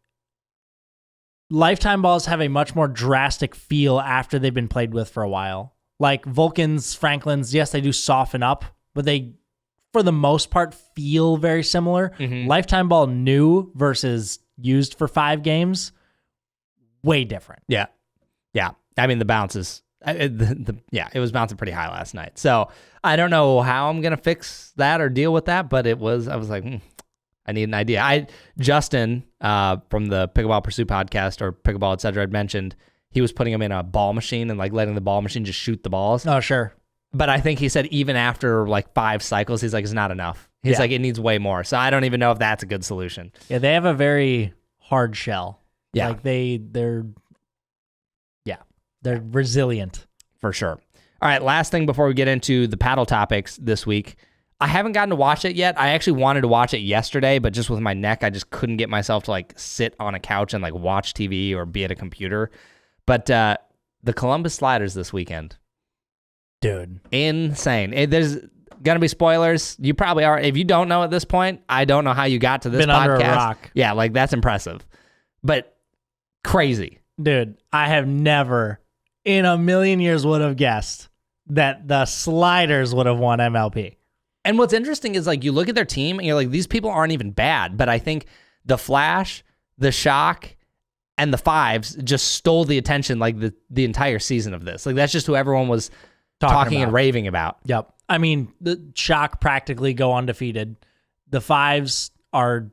Speaker 2: lifetime balls have a much more drastic feel after they've been played with for a while. Like Vulcans, Franklins, yes, they do soften up, but they, for the most part, feel very similar. Lifetime ball new versus used for 5 games, way different.
Speaker 1: Yeah. I mean, the bounces, it was bouncing pretty high last night. So I don't know how I'm going to fix that or deal with that, but I was like, I need an idea. Justin from the Pickleball Pursuit podcast or Pickleball, et cetera, had mentioned he was putting them in a ball machine and like letting the ball machine just shoot the balls.
Speaker 2: Oh, sure.
Speaker 1: But I think he said even after like 5 cycles, he's like, it's not enough. He's like, it needs way more. So I don't even know if that's a good solution.
Speaker 2: Yeah, they have a very hard shell.
Speaker 1: Yeah.
Speaker 2: Like they're resilient.
Speaker 1: For sure. All right, last thing before we get into the paddle topics this week. I haven't gotten to watch it yet. I actually wanted to watch it yesterday, but just with my neck, I just couldn't get myself to like sit on a couch and like watch TV or be at a computer. But the Columbus Sliders this weekend.
Speaker 2: Dude.
Speaker 1: Insane. There's going to be spoilers. You probably are. If you don't know at this point, I don't know how you got to this
Speaker 2: Been
Speaker 1: podcast.
Speaker 2: under a rock.
Speaker 1: Yeah, like that's impressive. But crazy.
Speaker 2: Dude, I have never in a million years would have guessed that the Sliders would have won MLP.
Speaker 1: And what's interesting is like you look at their team and you're like, these people aren't even bad. But I think the Flash, the Shock, and the Fives just stole the attention like the entire season of this. Like that's just who everyone was talking and raving about.
Speaker 2: Yep. I mean, the Shock practically go undefeated. The Fives are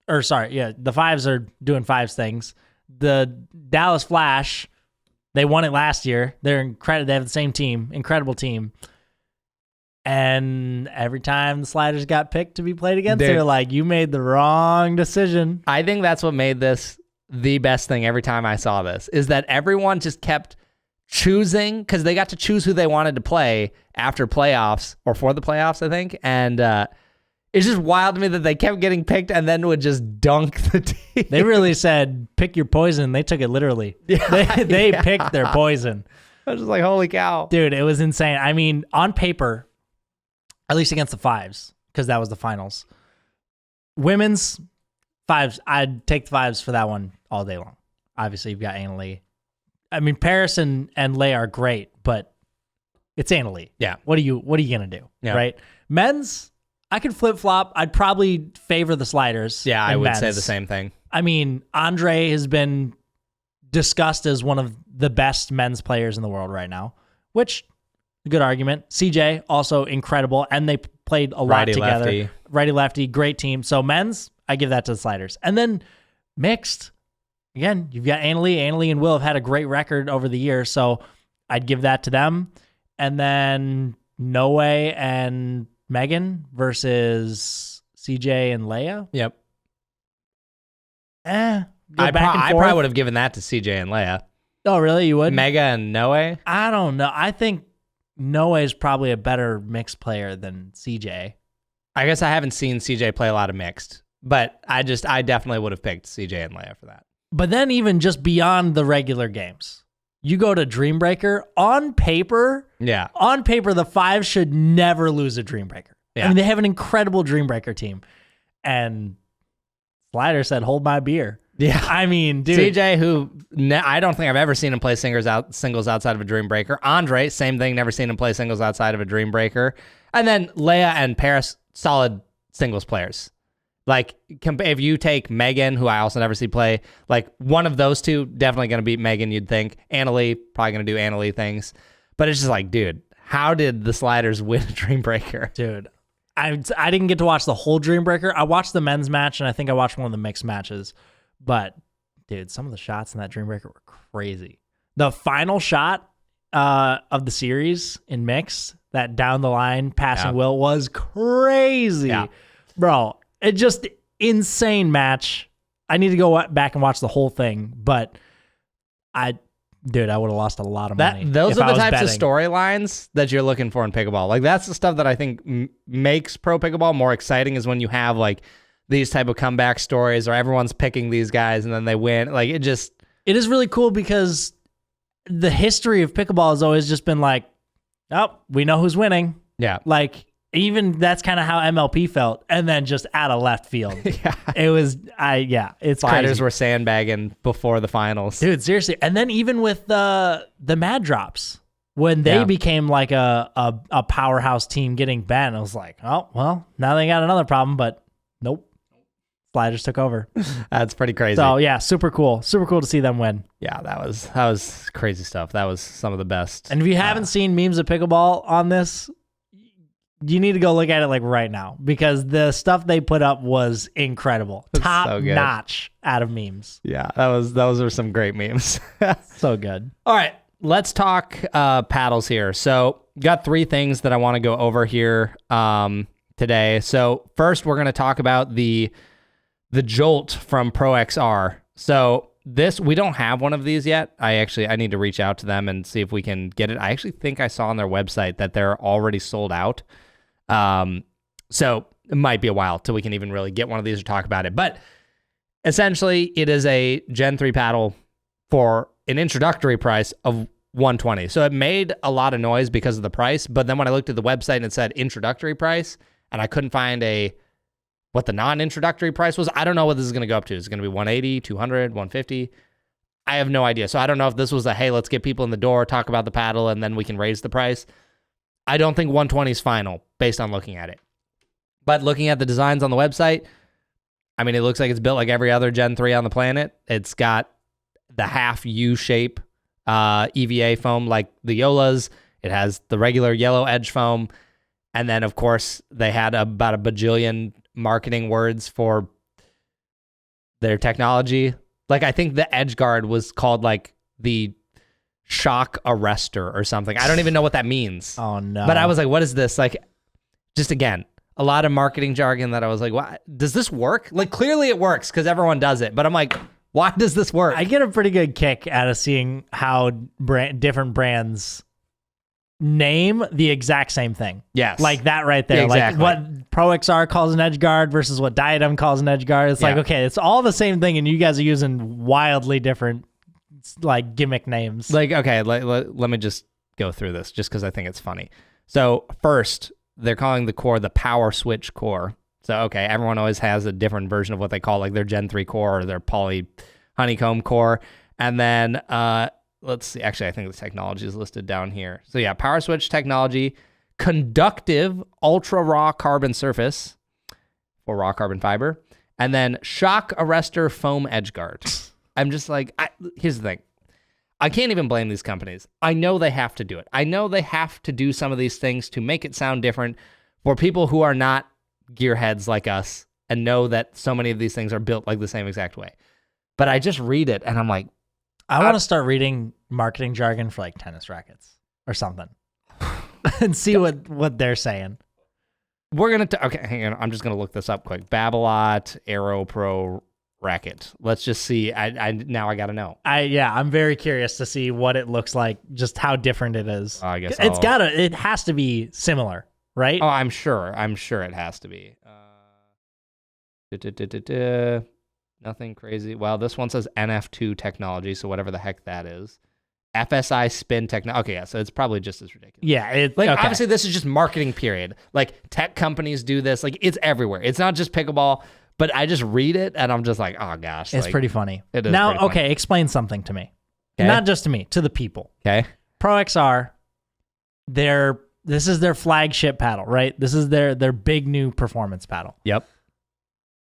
Speaker 2: doing Fives things. The Dallas Flash, they won it last year. They're incredible. They have the same team, incredible team. And every time the Sliders got picked to be played against, they're like, you made the wrong decision.
Speaker 1: I think that's what made this the best thing every time I saw this, is that everyone just kept choosing, because they got to choose who they wanted to play after playoffs, or for the playoffs, I think. And it's just wild to me that they kept getting picked and then would just dunk the team.
Speaker 2: They really said, pick your poison. They took it literally. Yeah, they picked their poison.
Speaker 1: I was just like, holy cow.
Speaker 2: Dude, it was insane. I mean, on paper, at least against the Fives, because that was the finals. Women's Fives, I'd take the Fives for that one all day long. Obviously, you've got Anna Lee. I mean, Paris and Leigh are great, but it's Anna Lee.
Speaker 1: Yeah.
Speaker 2: What are you gonna do? Yeah. Right? Men's, I could flip flop. I'd probably favor the Sliders.
Speaker 1: Yeah, I would say the same thing.
Speaker 2: I mean, Andre has been discussed as one of the best men's players in the world right now, which a good argument. CJ also incredible, and they played a lot together.
Speaker 1: Lefty.
Speaker 2: Righty lefty, great team. So men's, I give that to the Sliders. And then mixed, again, you've got Anna Lee. Anna Lee and Will have had a great record over the years, so I'd give that to them. And then Noe and Megan versus CJ and Leia.
Speaker 1: Yep.
Speaker 2: I
Speaker 1: probably would have given that to CJ and Leia.
Speaker 2: Oh, really? You would?
Speaker 1: Mega and Noe?
Speaker 2: I don't know. I think Noe is probably a better mixed player than CJ.
Speaker 1: I guess I haven't seen CJ play a lot of mixed, but I definitely would have picked CJ and Leia for that.
Speaker 2: But then even just beyond the regular games, you go to Dreambreaker. On paper, the Fives should never lose a Dreambreaker. Yeah. I mean, they have an incredible Dreambreaker team. And Slider said, hold my beer.
Speaker 1: Yeah.
Speaker 2: I mean, dude.
Speaker 1: CJ, who I don't think I've ever seen him play singles outside of a Dreambreaker. Andre, same thing, never seen him play singles outside of a Dreambreaker. And then Leia and Paris, solid singles players. Like, if you take Megan, who I also never see play, like one of those two, definitely going to beat Megan, you'd think. Anna Lee, probably going to do Anna Lee things. But it's just like, dude, how did the Sliders win a Dreambreaker?
Speaker 2: Dude, I didn't get to watch the whole Dreambreaker. I watched the men's match, and I think I watched one of the mixed matches. But, dude, some of the shots in that Dreambreaker were crazy. The final shot of the series in mix, that down the line passing Will, was crazy. Yeah. Bro, it just insane match. I need to go back and watch the whole thing, but I would have lost a lot of money.
Speaker 1: Those are the types of storylines that you're looking for in pickleball. Like, that's the stuff that I think makes pro pickleball more exciting, is when you have like these type of comeback stories, or everyone's picking these guys and then they win. Like, it
Speaker 2: is really cool, because the history of pickleball has always just been like, oh, we know who's winning.
Speaker 1: Yeah.
Speaker 2: Like, even that's kind of how MLP felt, and then just out of left field.
Speaker 1: Yeah.
Speaker 2: It was, it's
Speaker 1: Sliders
Speaker 2: crazy.
Speaker 1: were sandbagging before the finals.
Speaker 2: Dude, seriously. And then even with the Mad Drops, when they became like a powerhouse team getting banned, I was like, oh, well, now they got another problem, but nope. Sliders took over.
Speaker 1: That's pretty crazy.
Speaker 2: So yeah, super cool. Super cool to see them win.
Speaker 1: Yeah, that was crazy stuff. That was some of the best.
Speaker 2: And if you haven't seen memes of pickleball on this, you need to go look at it like right now, because the stuff they put up was incredible. Top
Speaker 1: so good.
Speaker 2: notch out of memes.
Speaker 1: Yeah, those are some great memes.
Speaker 2: So good.
Speaker 1: All right, let's talk paddles here. So got 3 things that I want to go over here today. So first, we're going to talk about the Jolt from ProXR. So this, we don't have one of these yet. I need to reach out to them and see if we can get it. I actually think I saw on their website that they're already sold out. So it might be a while till we can even really get one of these or talk about it. But essentially, it is a Gen 3 paddle for an introductory price of $120. So it made a lot of noise because of the price. But then when I looked at the website and it said introductory price, and I couldn't find what the non-introductory price was. I don't know what this is going to go up to. Is it going to be 180, 200, 150? I have no idea. So I don't know if this was hey, let's get people in the door, talk about the paddle, and then we can raise the price. I don't think 120 is final based on looking at it. But looking at the designs on the website, I mean, it looks like it's built like every other Gen 3 on the planet. It's got the half U shape EVA foam like the Yolas. It has the regular yellow edge foam. And then, of course, they had about a bajillion marketing words for their technology. Like, I think the edge guard was called like the shock arrestor or something. I don't even know what that means.
Speaker 2: Oh, no.
Speaker 1: But I was like, what is this? Like, just again, a lot of marketing jargon that I was like, what? Does this work? Like, clearly it works because everyone does it. But I'm like, why does this work?
Speaker 2: I get a pretty good kick out of seeing how different brands name the exact same thing.
Speaker 1: Yes.
Speaker 2: Like that right there.
Speaker 1: Exactly.
Speaker 2: Like what ProXR calls an edge guard versus what Diadem calls an edge guard. It's like, okay, it's all the same thing, and you guys are using wildly different like gimmick names.
Speaker 1: Like, okay, let me just go through this just because I think it's funny. So first, they're calling the core the power switch core. So, okay, everyone always has a different version of what they call like their Gen 3 core or their poly honeycomb core. And then let's see. Actually, I think the technology is listed down here. So yeah, power switch technology, conductive ultra raw carbon surface for raw carbon fiber, and then shock arrestor foam edge guard. I'm just like, here's the thing. I can't even blame these companies. I know they have to do it. I know they have to do some of these things to make it sound different for people who are not gearheads like us and know that so many of these things are built like the same exact way. But I just read it and I'm like,
Speaker 2: I want to start reading marketing jargon for like tennis rackets or something and see what they're saying.
Speaker 1: We're going to, okay, hang on. I'm just going to look this up quick. Babolat Aero Pro racket. Let's just see. Now I got to know.
Speaker 2: I'm very curious to see what it looks like, just how different it is.
Speaker 1: I guess
Speaker 2: it has to be similar, right?
Speaker 1: Oh, I'm sure it has to be. Nothing crazy. Well, this one says NF2 technology, so whatever the heck that is. FSI spin technology. Okay, yeah, so it's probably just as ridiculous.
Speaker 2: Yeah,
Speaker 1: obviously this is just marketing period. Like tech companies do this. Like it's everywhere. It's not just pickleball, but I just read it and I'm just like, oh gosh.
Speaker 2: It's pretty funny.
Speaker 1: It is.
Speaker 2: Now,
Speaker 1: pretty funny.
Speaker 2: okay, explain something to me.
Speaker 1: Okay.
Speaker 2: Not just to me, to the people.
Speaker 1: Okay.
Speaker 2: ProXR, this is their flagship paddle, right? This is their big new performance paddle.
Speaker 1: Yep.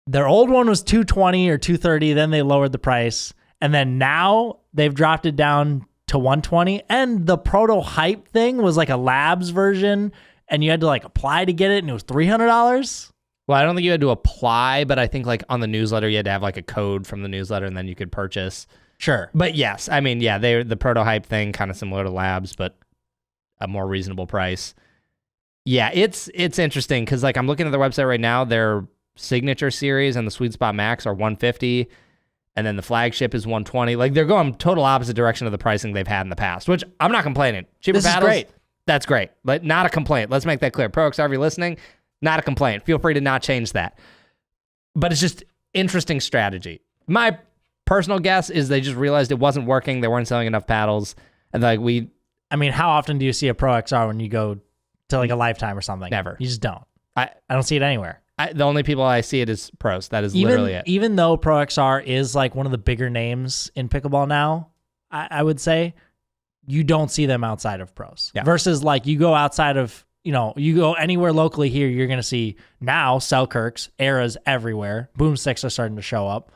Speaker 2: Their old one was $220 or $230, then they lowered the price, and then now they've dropped it down to $120. And the proto hype thing was like a labs version, and you had to like apply to get it, and it was $300.
Speaker 1: Well, I don't think you had to apply, but I think like on the newsletter you had to have like a code from the newsletter, and then you could purchase.
Speaker 2: Sure.
Speaker 1: But yes, I mean, yeah, the proto hype thing kind of similar to labs, but a more reasonable price. Yeah, it's interesting because like I'm looking at their website right now. Their signature series and the Sweet Spot Max are $150, and then the flagship is $120. Like they're going total opposite direction of the pricing they've had in the past, which I'm not complaining. Cheaper paddles,
Speaker 2: is great.
Speaker 1: That's great. But not a complaint. Let's make that clear. ProXR, if you're listening, not a complaint. Feel free to not change that. But it's just interesting strategy. My personal guess is they just realized it wasn't working. They weren't selling enough paddles, and like
Speaker 2: I mean, how often do you see a ProXR when you go to like a lifetime or something.
Speaker 1: Never.
Speaker 2: You just don't.
Speaker 1: I
Speaker 2: don't see it anywhere.
Speaker 1: The only people I see it is pros. That is literally it.
Speaker 2: Even though ProXR is like one of the bigger names in pickleball now, I would say you don't see them outside of pros.
Speaker 1: Yeah.
Speaker 2: Versus like you go outside of, you go anywhere locally here, you're going to see now Selkirk's, Era's everywhere. Boomsticks are starting to show up.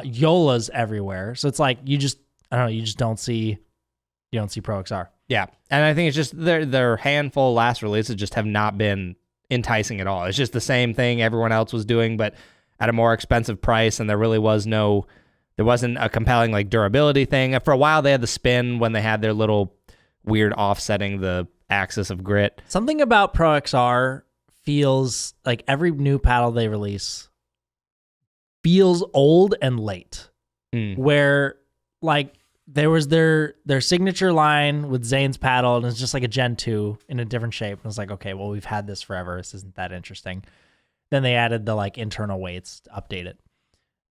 Speaker 2: Yola's everywhere. So it's like you just don't see ProXR.
Speaker 1: Yeah. And I think it's just their handful last releases just have not been enticing at all. It's just the same thing everyone else was doing, but at a more expensive price, and there wasn't a compelling like durability thing. For a while they had the spin when they had their little weird offsetting the axis of grit.
Speaker 2: Something about ProXR feels like every new paddle they release feels old and late. Where like there was their signature line with Zane's paddle, and it's just like a Gen 2 in a different shape. And it's like, okay, well, we've had this forever. This isn't that interesting. Then they added the like internal weights to update it.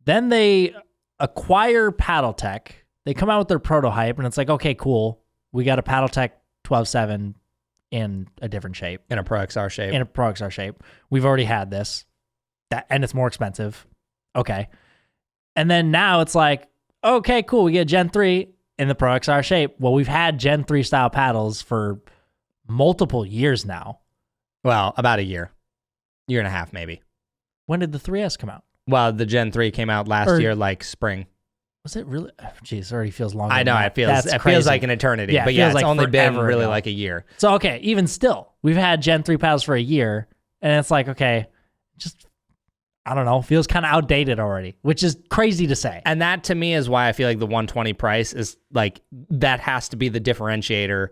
Speaker 2: Then they acquire Paddle Tech. They come out with their prototype, and it's like, okay, cool. We got a Paddle Tech 12.7 in a different shape.
Speaker 1: In a ProXR shape.
Speaker 2: We've already had this. And it's more expensive. Okay. And then now it's like, okay, cool. We get Gen 3 in the ProXR shape. Well, we've had Gen 3 style paddles for multiple years now.
Speaker 1: Well, about a year and a half, maybe.
Speaker 2: When did the 3S come out?
Speaker 1: Well, the Gen 3 came out last year, like spring.
Speaker 2: Was it really? Geez, it already feels longer.
Speaker 1: I know, it feels like an eternity.
Speaker 2: Yeah,
Speaker 1: but yeah, it's
Speaker 2: like
Speaker 1: only been really
Speaker 2: ago.
Speaker 1: like a year.
Speaker 2: So, okay, even still, we've had Gen 3 paddles for a year, and it's like, okay, just, I don't know, feels kind of outdated already, which is crazy to say.
Speaker 1: And that to me is why I feel like the 120 price is like, that has to be the differentiator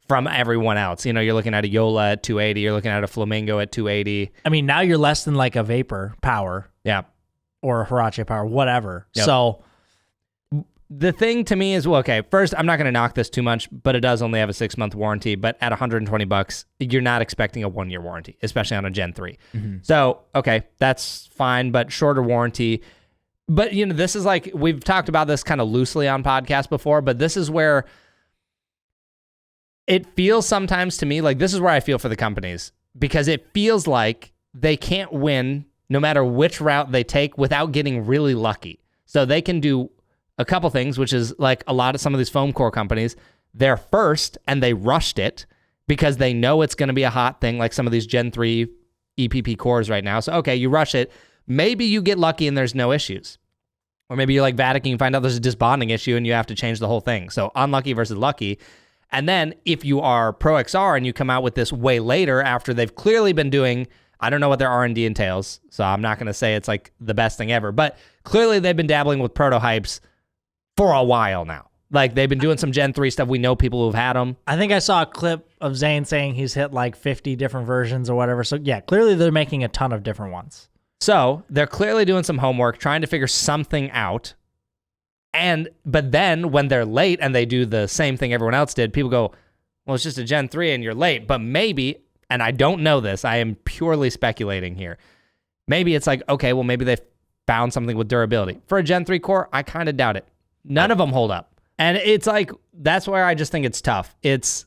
Speaker 1: from everyone else. You're looking at a Yola at 280, you're looking at a Flamingo at 280.
Speaker 2: I mean, now you're less than like a Vapor Power.
Speaker 1: Yeah.
Speaker 2: Or a Huarache Power, whatever.
Speaker 1: Yep.
Speaker 2: So
Speaker 1: the thing to me is, well, okay, first, I'm not going to knock this too much, but it does only have a 6-month warranty. But at $120, you're not expecting a 1-year warranty, especially on a Gen 3. Mm-hmm. So, okay, that's fine, but shorter warranty. But, this is like, we've talked about this kind of loosely on podcasts before, but this is where it feels sometimes to me like this is where I feel for the companies, because it feels like they can't win no matter which route they take without getting really lucky. So they can do a couple things, which is like a lot of some of these foam core companies, they're first and they rushed it because they know it's going to be a hot thing, like some of these Gen 3 EPP cores right now. So, okay, you rush it. Maybe you get lucky and there's no issues. Or maybe you're like Vatican, you find out there's a disbonding issue and you have to change the whole thing. So unlucky versus lucky. And then if you are ProXR and you come out with this way later after they've clearly been doing, I don't know what their R&D entails, so I'm not going to say it's like the best thing ever, but clearly they've been dabbling with prototypes for a while now. Like they've been doing some Gen 3 stuff. We know people who've had them.
Speaker 2: I think I saw a clip of Zane saying he's hit like 50 different versions or whatever. So yeah, clearly they're making a ton of different ones.
Speaker 1: So they're clearly doing some homework, trying to figure something out. But then when they're late and they do the same thing everyone else did, people go, well, it's just a Gen 3 and you're late. But maybe, and I don't know this, I am purely speculating here. Maybe it's like, okay, well, maybe they found something with durability. For a Gen 3 core, I kind of doubt it. None of them hold up. And it's like, that's where I just think it's tough. It's,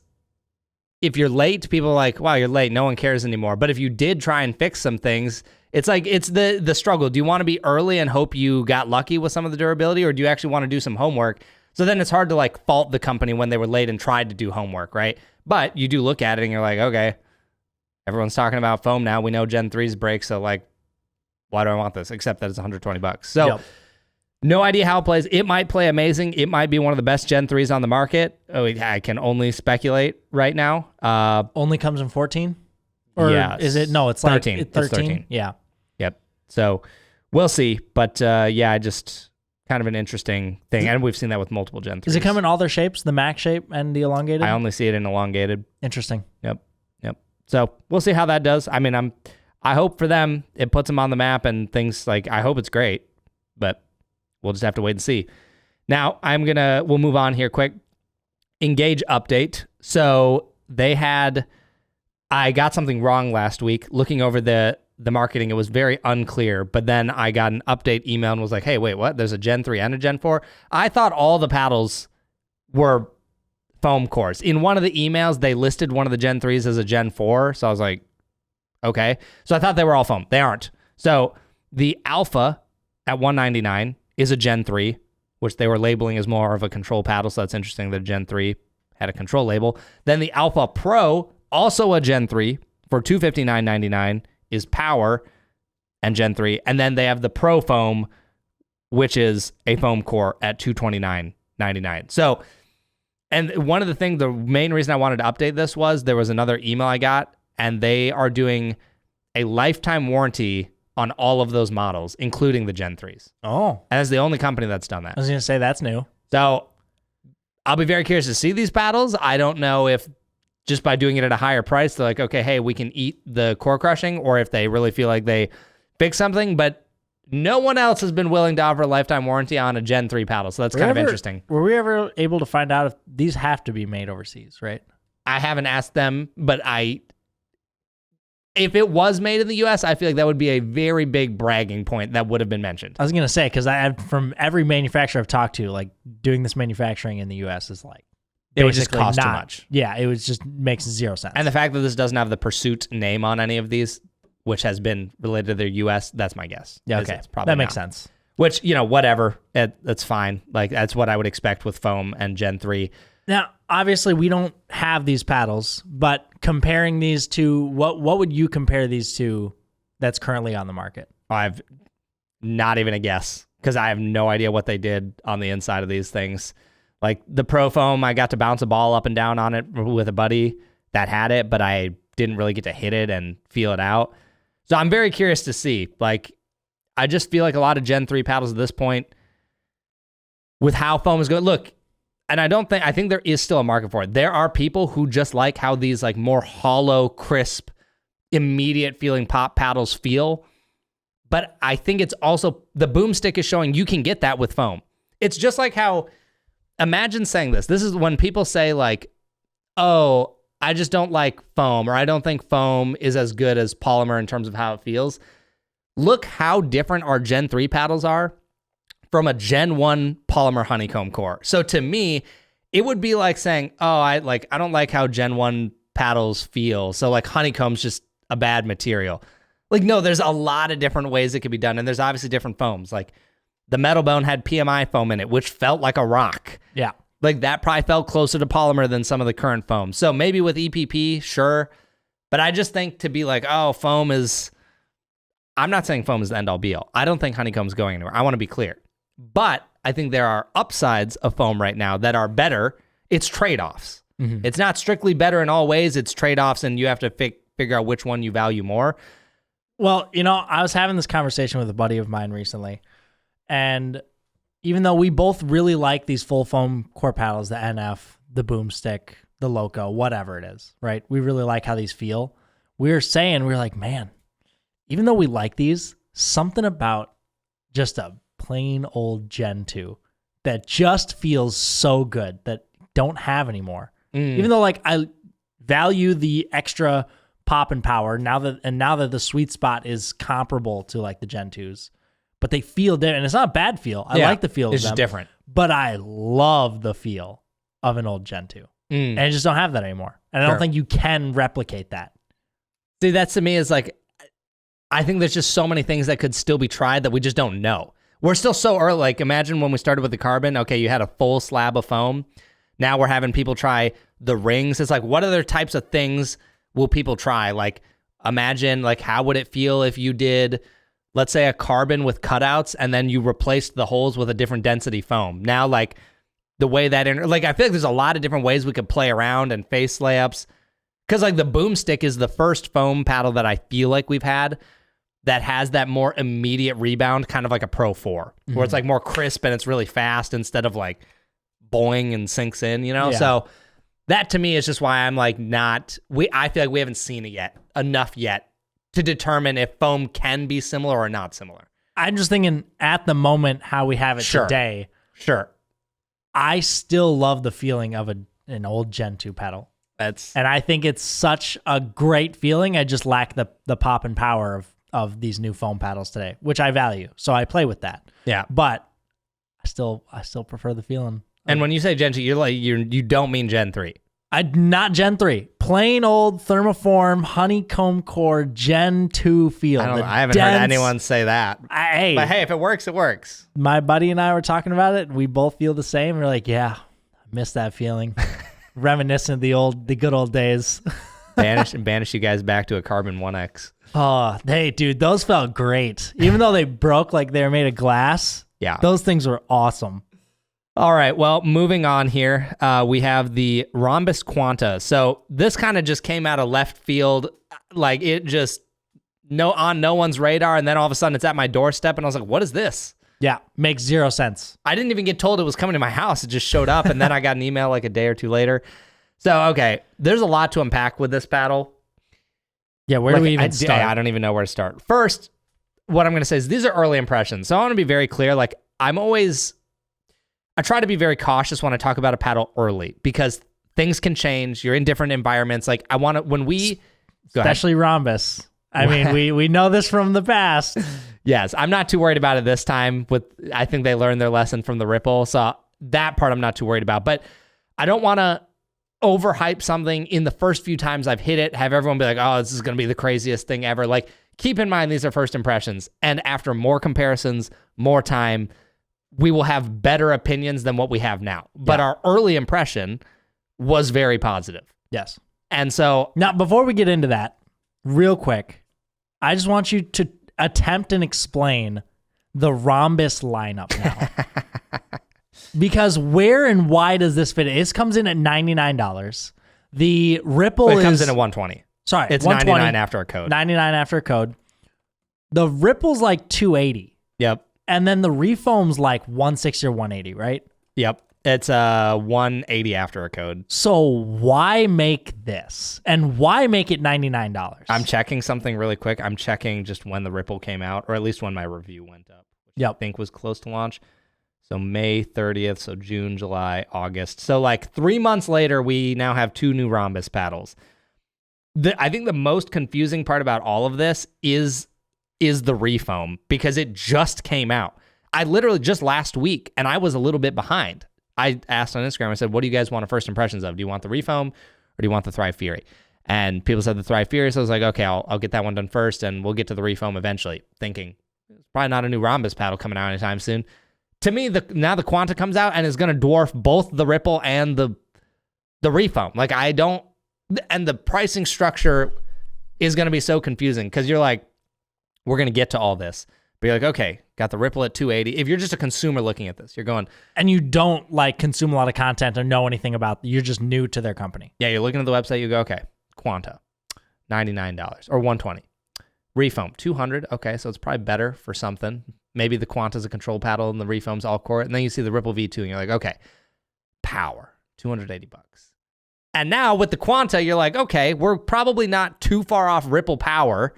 Speaker 1: if you're late, people are like, wow, you're late. No one cares anymore. But if you did try and fix some things, it's like, it's the struggle. Do you want to be early and hope you got lucky with some of the durability, or do you actually want to do some homework? So then it's hard to like fault the company when they were late and tried to do homework, right? But you do look at it and you're like, okay, everyone's talking about foam now. We know Gen 3s break, so like, why do I want this? Except that it's $120. So yep. No idea how it plays. It might play amazing. It might be one of the best Gen 3s on the market. Oh, I can only speculate right now.
Speaker 2: Only comes in 14? Or
Speaker 1: yes.
Speaker 2: Is it? No, it's
Speaker 1: 13.
Speaker 2: Like 13.
Speaker 1: It's 13.
Speaker 2: Yeah.
Speaker 1: Yep. So we'll see. But yeah, just kind of an interesting thing. And we've seen that with multiple Gen 3s.
Speaker 2: Does it come in all their shapes, the Mac shape and the elongated?
Speaker 1: I only see it in elongated.
Speaker 2: Interesting.
Speaker 1: Yep. So we'll see how that does. I mean, I hope for them, it puts them on the map and things like, I hope it's great, but we'll just have to wait and see. Now, we'll move on here quick. Engage update. So I got something wrong last week. Looking over the marketing, it was very unclear, but then I got an update email and was like, hey, wait, what? There's a Gen 3 and a Gen 4? I thought all the paddles were foam cores. In one of the emails, they listed one of the Gen 3s as a Gen 4. So I was like, okay. So I thought they were all foam. They aren't. So the Alpha at $199 is a Gen 3, which they were labeling as more of a control paddle. So that's interesting that Gen 3 had a control label. Then the Alpha Pro, also a Gen 3 for $259.99, is power and Gen 3. And then they have the Pro Foam, which is a foam core at $229.99. So, and one of the main reason I wanted to update this was there was another email I got, and they are doing a lifetime warranty on all of those models, including the Gen 3s.
Speaker 2: Oh.
Speaker 1: And that's the only company that's done that.
Speaker 2: I was going to say that's new.
Speaker 1: So I'll be very curious to see these paddles. I don't know if just by doing it at a higher price, they're like, okay, hey, we can eat the core crushing, or if they really feel like they fix something. But no one else has been willing to offer a lifetime warranty on a Gen 3 paddle. So that's kind of interesting.
Speaker 2: Were we ever able to find out if these have to be made overseas, right?
Speaker 1: I haven't asked them, but if it was made in the U.S., I feel like that would be a very big bragging point that would have been mentioned.
Speaker 2: I was going to say, because from every manufacturer I've talked to, like doing this manufacturing in the U.S. is like,
Speaker 1: it would just cost too much.
Speaker 2: Yeah, it was just makes zero sense.
Speaker 1: And the fact that this doesn't have the Pursuit name on any of these, which has been related to their U.S., that's my guess.
Speaker 2: Yeah, okay.
Speaker 1: Probably
Speaker 2: that makes sense.
Speaker 1: Which, whatever. That's fine. Like, that's what I would expect with foam and Gen 3.
Speaker 2: Now, obviously, we don't have these paddles, but comparing these to, what would you compare these to that's currently on the market?
Speaker 1: I've not even a guess, because I have no idea what they did on the inside of these things. Like the Pro Foam, I got to bounce a ball up and down on it with a buddy that had it, but I didn't really get to hit it and feel it out. So I'm very curious to see. Like, I just feel like a lot of Gen 3 paddles at this point, with how foam is going, look, and I think there is still a market for it. There are people who just like how these like more hollow, crisp, immediate feeling pop paddles feel. But I think it's also, the boomstick is showing you can get that with foam. It's just like how, imagine saying this. This is when people say like, oh, I just don't like foam, or I don't think foam is as good as polymer in terms of how it feels. Look how different our Gen 3 paddles are from a Gen 1 polymer honeycomb core. So to me, it would be like saying, oh, I don't like how Gen 1 paddles feel. So like honeycomb's just a bad material. Like, no, there's a lot of different ways it could be done. And there's obviously different foams. Like the Metal Bone had PMI foam in it, which felt like a rock.
Speaker 2: Yeah.
Speaker 1: Like that probably felt closer to polymer than some of the current foams. So maybe with EPP, sure. But I just think to be like, oh, foam is, I'm not saying foam is the end all be all. I don't think honeycomb's going anywhere. I want to be clear. But I think there are upsides of foam right now that are better. It's trade-offs. Mm-hmm. It's not strictly better in all ways. It's trade-offs, and you have to figure out which one you value more.
Speaker 2: Well, I was having this conversation with a buddy of mine recently, and even though we both really like these full foam core paddles, the NF, the Boomstick, the Loco, whatever it is, right? We really like how these feel. We were like, man, even though we like these, something about just a plain old Gen 2 that just feels so good that don't have anymore. Even though like I value the extra pop and power now that the sweet spot is comparable to like the Gen 2s, but they feel different. And it's not a bad feel. I like the feel of them. It's just different. But I love the feel of an old Gen 2. And I just don't have that anymore. And I don't think you can replicate that.
Speaker 1: See, that's to me is like, I think there's just so many things that could still be tried that we just don't know. We're still so early. Like, imagine when we started with the carbon, okay, you had a full slab of foam. Now we're having people try the rings. It's like, what other types of things will people try? Like, imagine, like, how would it feel if you did, let's say, a carbon with cutouts and then you replaced the holes with a different density foam? Now, like, the way that, like, I feel like there's a lot of different ways we could play around and face layups. Because, like, the Boomstick is the first foam paddle that I feel like we've had that has that more immediate rebound, kind of like a Pro 4, where it's like more crisp and it's really fast instead of like boing and sinks in, Yeah. So that to me is just why I'm like I feel like we haven't seen it enough yet to determine if foam can be similar or not similar.
Speaker 2: I'm just thinking at the moment how we have it today.
Speaker 1: Sure.
Speaker 2: I still love the feeling of an old Gen 2 paddle. And I think it's such a great feeling. I just lack the pop and power of these new foam paddles today, which I value. So I play with that.
Speaker 1: Yeah.
Speaker 2: But I still prefer the feeling
Speaker 1: And when you say Gen 2, you don't mean Gen 3.
Speaker 2: Not Gen 3. Plain old thermoform honeycomb core Gen 2 feel.
Speaker 1: I haven't heard anyone say that. But hey, if it works, it works.
Speaker 2: My buddy and I were talking about it. We both feel the same. We're like, yeah, I miss that feeling. Reminiscent of the good old days.
Speaker 1: Banish you guys back to a Carbon 1X.
Speaker 2: Oh, hey, dude, those felt great. Even though they broke like they were made of glass.
Speaker 1: Yeah.
Speaker 2: Those things were awesome.
Speaker 1: All right, well, moving on here, we have the Ronbus Quanta. So this kind of just came out of left field, like it just on no one's radar, and then all of a sudden it's at my doorstep, and I was like, what is this?
Speaker 2: Yeah, makes zero sense.
Speaker 1: I didn't even get told it was coming to my house. It just showed up, and then I got an email like a day or two later. So, okay, there's a lot to unpack with this paddle.
Speaker 2: Yeah, where do we even start?
Speaker 1: I don't even know where to start. First, what I'm going to say is these are early impressions. So I want to be very clear. Like, I try to be very cautious when I talk about a paddle early because things can change. You're in different environments. Like I want to,
Speaker 2: especially Ronbus. I mean, we know this from the past.
Speaker 1: Yes. I'm not too worried about it this time I think they learned their lesson from the Ripple. So that part I'm not too worried about, but I don't want to overhype something in the first few times I've hit it, have everyone be like, oh, this is going to be the craziest thing ever. Like keep in mind, these are first impressions. And after more comparisons, more time, we will have better opinions than what we have now. But our early impression was very positive.
Speaker 2: Yes.
Speaker 1: And so...
Speaker 2: Now, before we get into that, real quick, I just want you to attempt and explain the Ronbus lineup now. Because where and why does this fit? It comes in at $99. The Ripple
Speaker 1: comes in at $120.
Speaker 2: Sorry,
Speaker 1: it's $99 after a code.
Speaker 2: $99 after a code. The Ripple's like $280.
Speaker 1: Yep.
Speaker 2: And then the Refoam's like $160 or $180, right?
Speaker 1: Yep. It's $180 after a code.
Speaker 2: So why make this? And why make it $99?
Speaker 1: I'm checking something really quick. I'm checking just when the Ripple came out, or at least when my review went up, which I think was close to launch. So May 30th, so June, July, August. So like 3 months later, we now have 2 new Ronbus paddles. I think the most confusing part about all of this is the Refoam because it just came out. I literally just last week, and I was a little bit behind. I asked on Instagram, I said, what do you guys want first impressions of? Do you want the Refoam or do you want the Thrive Fury? And people said the Thrive Fury, so I was like, okay, I'll get that one done first, and we'll get to the Refoam eventually, thinking it's probably not a new Ronbus paddle coming out anytime soon. To me, now the Quanta comes out and is going to dwarf both the Ripple and the Refoam. Like, and the pricing structure is going to be so confusing because you're like, we're going to get to all this. But you're like, okay, got the Ripple at $280. If you're just a consumer looking at this, you're going...
Speaker 2: And you don't like consume a lot of content or know anything about... You're just new to their company.
Speaker 1: Yeah, you're looking at the website, you go, okay, Quanta, $99 or $120. Refoam, $200. Okay, so it's probably better for something. Maybe the Quanta's a control paddle and the Refoam's all core. And then you see the Ripple V2 and you're like, okay, power, $280. And now with the Quanta, you're like, okay, we're probably not too far off Ripple power.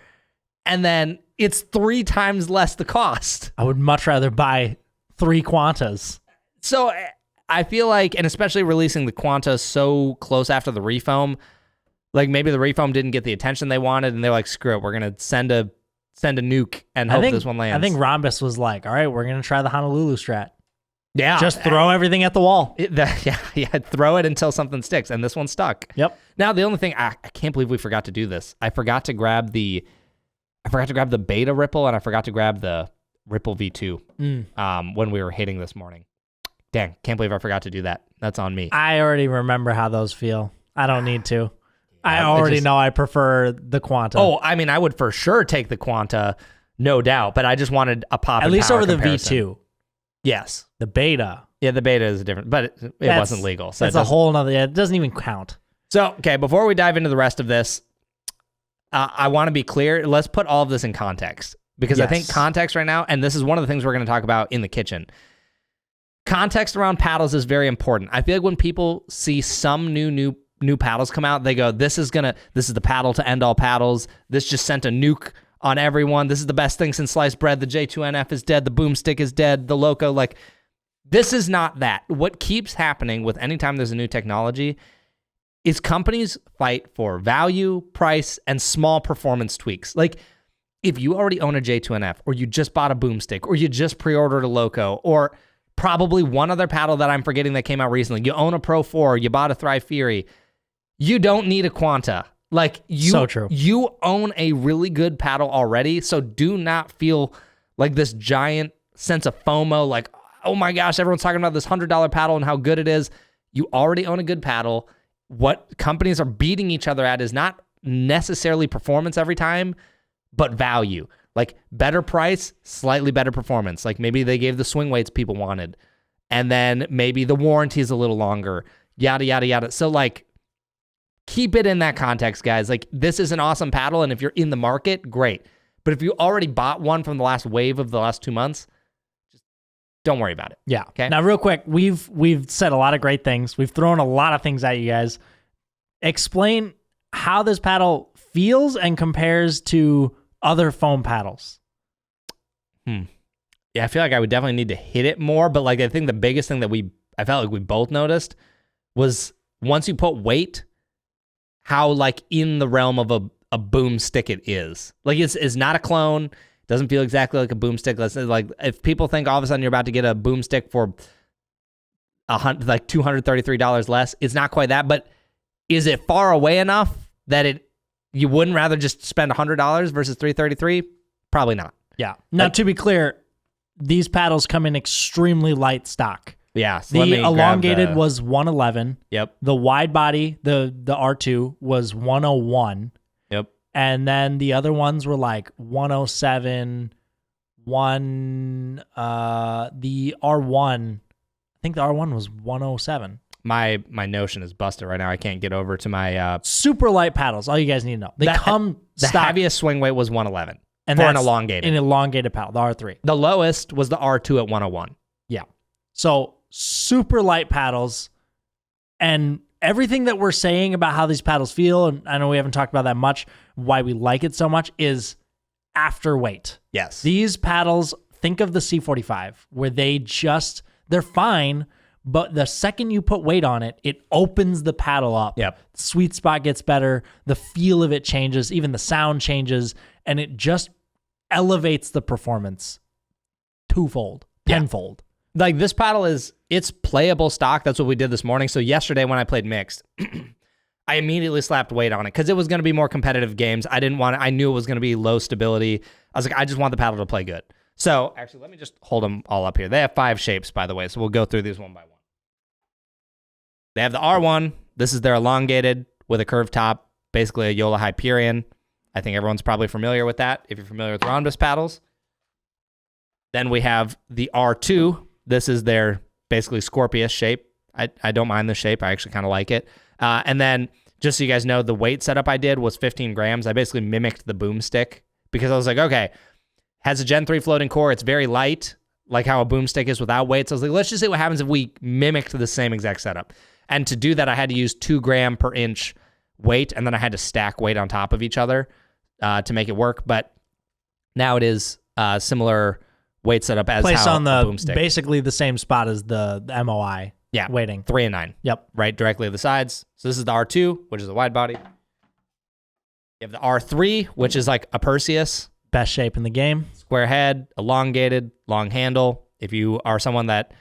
Speaker 1: And then it's 3 times less the cost.
Speaker 2: I would much rather buy 3 Quantas.
Speaker 1: So I feel like, and especially releasing the Quanta so close after the Refoam, like maybe the Refoam didn't get the attention they wanted, and they're like, screw it, we're going to send a nuke and hope this one lands.
Speaker 2: I think Ronbus was like, all right, we're going to try the Honolulu strat.
Speaker 1: Yeah.
Speaker 2: Just throw everything at the wall.
Speaker 1: Throw it until something sticks, and this one stuck.
Speaker 2: Yep.
Speaker 1: Now, the only thing, I can't believe we forgot to do this. I forgot to grab the beta Ripple, and I forgot to grab the Ripple V2 when we were hitting this morning. Dang, can't believe I forgot to do that. That's on me.
Speaker 2: I already remember how those feel. I don't need to. I already know I prefer the Quanta.
Speaker 1: Oh, I mean, I would for sure take the Quanta, no doubt, but I just wanted a pop
Speaker 2: at least over
Speaker 1: comparison.
Speaker 2: The V2.
Speaker 1: Yes.
Speaker 2: The beta.
Speaker 1: Yeah, the beta is different, but it wasn't legal. So
Speaker 2: that's a whole nother, it doesn't even count.
Speaker 1: So, okay, before we dive into the rest of this, I want to be clear. Let's put all of this in context because I think context right now, and this is one of the things we're going to talk about in the kitchen. Context around paddles is very important. I feel like when people see some new paddles come out, they go, this is the paddle to end all paddles. This just sent a nuke on everyone. This is the best thing since sliced bread. The J2NF is dead. The boomstick is dead. The Loco, like, this is not that. What keeps happening with anytime there's a new technology is companies fight for value, price, and small performance tweaks. Like, if you already own a J2NF, or you just bought a boomstick, or you just pre-ordered a Loco, or probably one other paddle that I'm forgetting that came out recently. You own a Pro 4, you bought a Thrive Fury. You don't need a Quanta. Like
Speaker 2: So true.
Speaker 1: You own a really good paddle already, so do not feel like this giant sense of FOMO, like, oh my gosh, everyone's talking about this $100 paddle and how good it is. You already own a good paddle. What companies are beating each other at is not necessarily performance every time, but value. Like better price, slightly better performance. Like maybe they gave the swing weights people wanted, and then maybe the warranty is a little longer, yada, yada, yada. So like, keep it in that context, guys. Like, this is an awesome paddle, and if you're in the market, great. But if you already bought one from the last wave of the last 2 months, just don't worry about it.
Speaker 2: Yeah.
Speaker 1: Okay.
Speaker 2: Now, real quick, we've said a lot of great things. We've thrown a lot of things at you guys. Explain how this paddle feels and compares to other foam paddles.
Speaker 1: Yeah, I feel like I would definitely need to hit it more, but like I think the biggest thing that I felt like we both noticed was once you put weight, how like in the realm of a boomstick it is. Like it's not a clone. Doesn't feel exactly like a boomstick. Like if people think all of a sudden you're about to get a boomstick for like $233 less, it's not quite that. But is it far away enough that you wouldn't rather just spend $100 versus $333? Probably not.
Speaker 2: Yeah. Now, to be clear, these paddles come in extremely light stock.
Speaker 1: Yeah. So
Speaker 2: the elongated was 111.
Speaker 1: Yep.
Speaker 2: The wide body, the R2 was 101.
Speaker 1: Yep.
Speaker 2: And then the other ones were like 107, the R1, I think the R1 was 107.
Speaker 1: My notion is busted right now. I can't get over to my
Speaker 2: super light paddles. All you guys need to know. The stock.
Speaker 1: Heaviest swing weight was 111
Speaker 2: and
Speaker 1: for
Speaker 2: an elongated paddle, the R3.
Speaker 1: The lowest was the R2 at 101.
Speaker 2: Yeah. So super light paddles, and everything that we're saying about how these paddles feel, and I know we haven't talked about that much, why we like it so much, is after weight.
Speaker 1: Yes.
Speaker 2: These paddles, think of the C45, where they're fine, but the second you put weight on it, it opens the paddle up.
Speaker 1: Yep.
Speaker 2: The sweet spot gets better, the feel of it changes, even the sound changes, and it just elevates the performance twofold, tenfold.
Speaker 1: Like this paddle it's playable stock. That's what we did this morning. So yesterday when I played mixed, I immediately slapped weight on it because it was going to be more competitive games. I knew it was going to be low stability. I was like, I just want the paddle to play good. So actually, let me just hold them all up here. They have 5 shapes, by the way. So we'll go through these one by one. They have the R1. This is their elongated with a curved top, basically a Yola Hyperion. I think everyone's probably familiar with that if you're familiar with Ronbus paddles. Then we have the R2. This is their basically Scorpius shape. I don't mind the shape. I actually kind of like it. And then just so you guys know, the weight setup I did was 15 grams. I basically mimicked the boomstick because I was like, okay, has a Gen 3 floating core. It's very light, like how a boomstick is without weight. So I was like, let's just see what happens if we mimicked the same exact setup. And to do that, I had to use 2 gram per inch weight, and then I had to stack weight on top of each other to make it work. But now it is similar weight setup as
Speaker 2: placed
Speaker 1: how
Speaker 2: on
Speaker 1: the
Speaker 2: the
Speaker 1: boomstick.
Speaker 2: basically the same spot as the MOI.
Speaker 1: Yeah,
Speaker 2: weighting
Speaker 1: 3 and 9.
Speaker 2: Yep,
Speaker 1: right directly at the sides. So this is the R2, which is a wide body. You have the R3, which is like a Perseus,
Speaker 2: best shape in the game.
Speaker 1: Square head, elongated, long handle. If you are someone that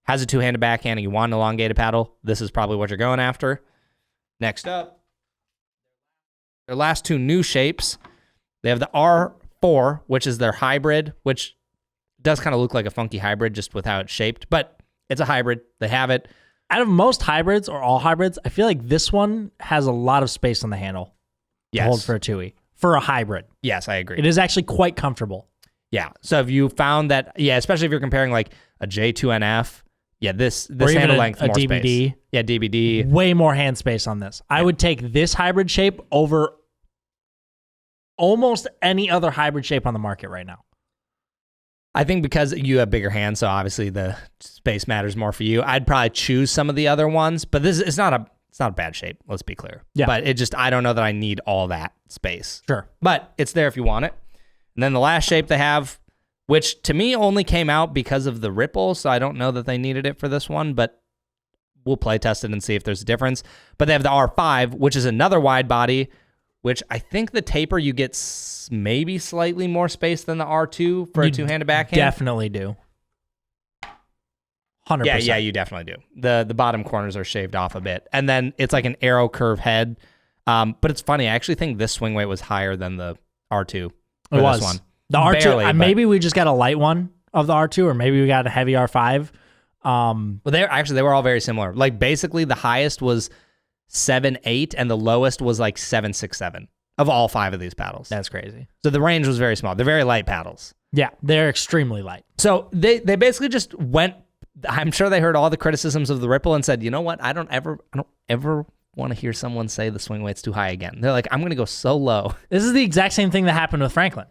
Speaker 1: has a 2-handed backhand and you want an elongated paddle, this is probably what you're going after. Next up, their last 2 new shapes. They have the R4, which is their hybrid, which does kind of look like a funky hybrid just with how it's shaped, but it's a hybrid. They have it.
Speaker 2: Out of most hybrids or all hybrids, I feel like this one has a lot of space on the handle to hold for a 2E. For a hybrid.
Speaker 1: Yes, I agree.
Speaker 2: It is actually quite comfortable.
Speaker 1: Yeah. So if you found that, especially if you're comparing like a J2NF, this
Speaker 2: or
Speaker 1: handle length,
Speaker 2: a
Speaker 1: more
Speaker 2: DBD.
Speaker 1: Space. Yeah, DBD.
Speaker 2: Way more hand space on this. I would take this hybrid shape over almost any other hybrid shape on the market right now.
Speaker 1: I think because you have bigger hands, so obviously the space matters more for you. I'd probably choose some of the other ones, but it's not a bad shape. Let's be clear.
Speaker 2: Yeah.
Speaker 1: But I don't know that I need all that space.
Speaker 2: Sure.
Speaker 1: But it's there if you want it. And then the last shape they have, which to me only came out because of the ripple, so I don't know that they needed it for this one, but we'll play test it and see if there's a difference. But they have the R5, which is another wide body, which I think the taper you get maybe slightly more space than the R2 for a 2-handed backhand.
Speaker 2: Definitely do. 100%.
Speaker 1: Yeah, you definitely do. The bottom corners are shaved off a bit. And then it's like an arrow curve head. But it's funny. I actually think this swing weight was higher than the R2.
Speaker 2: It was.
Speaker 1: This one.
Speaker 2: The R2,
Speaker 1: Barely,
Speaker 2: maybe we just got a light one of the R2, or maybe we got a heavy R5.
Speaker 1: Well, they were all very similar. Like basically the highest was 7.8 and the lowest was like 7.67 of all 5 of these paddles.
Speaker 2: That's crazy.
Speaker 1: So the range was very small. They're very light paddles.
Speaker 2: Yeah, they're extremely light.
Speaker 1: So they basically just went. I'm sure they heard all the criticisms of the Ripple and said, you know what? I don't ever want to hear someone say the swing weight's too high again. They're like, I'm going to go so low.
Speaker 2: This is the exact same thing that happened with Franklin.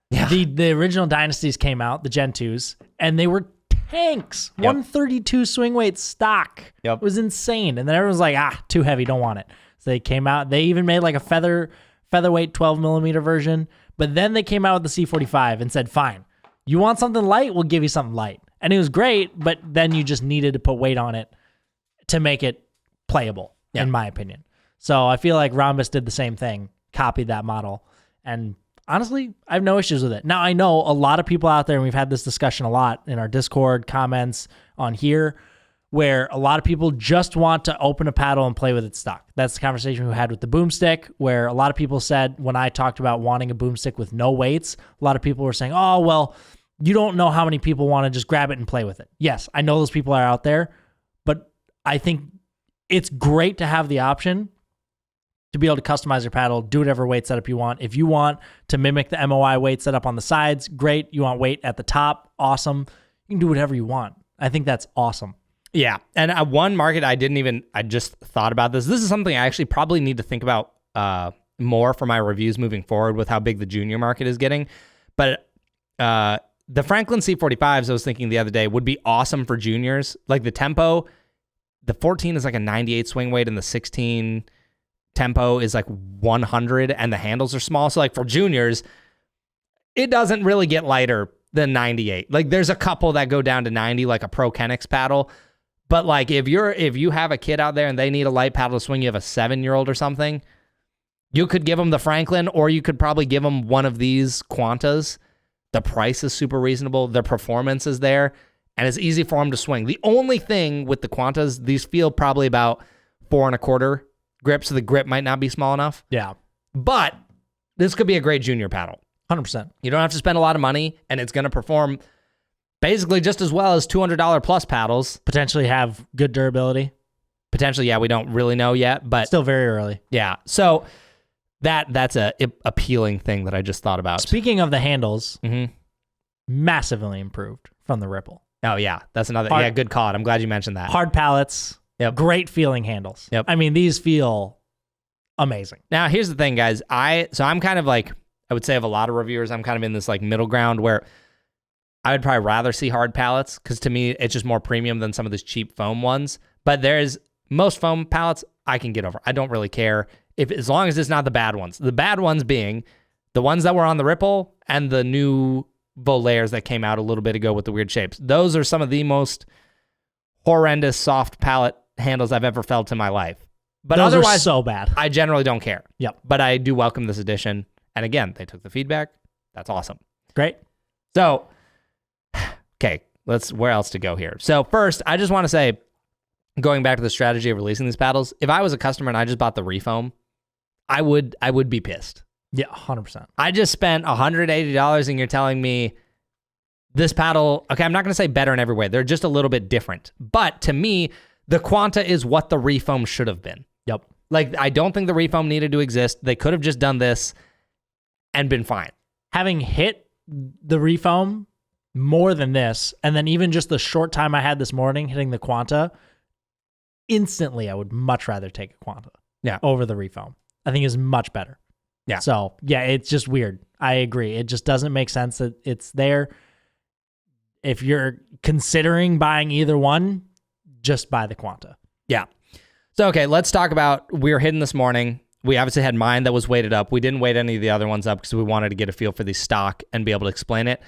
Speaker 1: Yeah.
Speaker 2: The original Dynasties came out, the Gen 2s, and they were tanks.
Speaker 1: Yep.
Speaker 2: 132 swing weight stock.
Speaker 1: Yep.
Speaker 2: It was insane. And then everyone's like, too heavy, don't want it. So they came out. They even made like a featherweight 12 millimeter version. But then they came out with the C45 and said, fine, you want something light? We'll give you something light. And it was great, but then you just needed to put weight on it to make it playable, in my opinion. So I feel like Ronbus did the same thing, copied that model. And honestly, I have no issues with it. Now, I know a lot of people out there, and we've had this discussion a lot in our Discord comments on here, where a lot of people just want to open a paddle and play with it stock. That's the conversation we had with the boomstick, where a lot of people said, when I talked about wanting a boomstick with no weights, a lot of people were saying, oh, well, you don't know how many people want to just grab it and play with it. Yes, I know those people are out there, but I think it's great to have the option to be able to customize your paddle, do whatever weight setup you want. If you want to mimic the MOI weight setup on the sides, great. You want weight at the top, awesome. You can do whatever you want. I think that's awesome.
Speaker 1: Yeah. And one market I just thought about this. This is something I actually probably need to think about more for my reviews moving forward with how big the junior market is getting. But the Franklin C45s, I was thinking the other day, would be awesome for juniors. Like the tempo, the 14 is like a 98 swing weight and the 16 tempo is like 100 and the handles are small. So like for juniors, it doesn't really get lighter than 98. Like there's a couple that go down to 90, like a Pro Kenix paddle. But like if you have a kid out there and they need a light paddle to swing, you have a 7-year-old or something, you could give them the Franklin, or you could probably give them one of these Quantas. The price is super reasonable. Their performance is there, and it's easy for them to swing. The only thing with the Quantas, these feel probably about 4 1/4 grip, so the grip might not be small enough.
Speaker 2: Yeah.
Speaker 1: But this could be a great junior paddle.
Speaker 2: 100%.
Speaker 1: You don't have to spend a lot of money, and it's going to perform basically just as well as $200 plus paddles.
Speaker 2: Potentially have good durability.
Speaker 1: Potentially, yeah, we don't really know yet, but
Speaker 2: still very early.
Speaker 1: Yeah. So that's a appealing thing that I just thought about.
Speaker 2: Speaking of the handles, massively improved from the Ripple.
Speaker 1: Oh, yeah. That's another, good call. I'm glad you mentioned that.
Speaker 2: Hard pallets.
Speaker 1: Yep.
Speaker 2: Great feeling handles.
Speaker 1: Yep.
Speaker 2: I mean, these feel amazing.
Speaker 1: Now, here's the thing, guys. I'm kind of like, I would say of a lot of reviewers, I'm kind of in this like middle ground where I would probably rather see hard pallets because to me, it's just more premium than some of these cheap foam ones. But there's most foam pallets I can get over. I don't really care as long as it's not the bad ones. The bad ones being the ones that were on the Ripple and the new Volaires that came out a little bit ago with the weird shapes. Those are some of the most horrendous soft pallet handles I've ever felt in my life. But
Speaker 2: those
Speaker 1: otherwise,
Speaker 2: are so bad.
Speaker 1: I generally don't care.
Speaker 2: Yep.
Speaker 1: But I do welcome this addition. And again, they took the feedback. That's awesome.
Speaker 2: Great.
Speaker 1: So, okay, where else to go here? So first, I just want to say, going back to the strategy of releasing these paddles, if I was a customer and I just bought the refoam, I would be pissed.
Speaker 2: Yeah, 100%.
Speaker 1: I just spent $180 and you're telling me this paddle, okay, I'm not going to say better in every way. They're just a little bit different. But to me, the Quanta is what the refoam should have been.
Speaker 2: Yep.
Speaker 1: Like, I don't think the refoam needed to exist. They could have just done this and been fine.
Speaker 2: Having hit the refoam more than this, and then even just the short time I had this morning hitting the Quanta, instantly I would much rather take a Quanta over the refoam. I think is much better.
Speaker 1: Yeah.
Speaker 2: So, yeah, it's just weird. I agree. It just doesn't make sense that it's there. If you're considering buying either one, just buy the Quanta.
Speaker 1: Yeah. So, okay, let's talk about, we were hitting this morning. We obviously had mine that was weighted up. We didn't weight any of the other ones up because we wanted to get a feel for the stock and be able to explain it.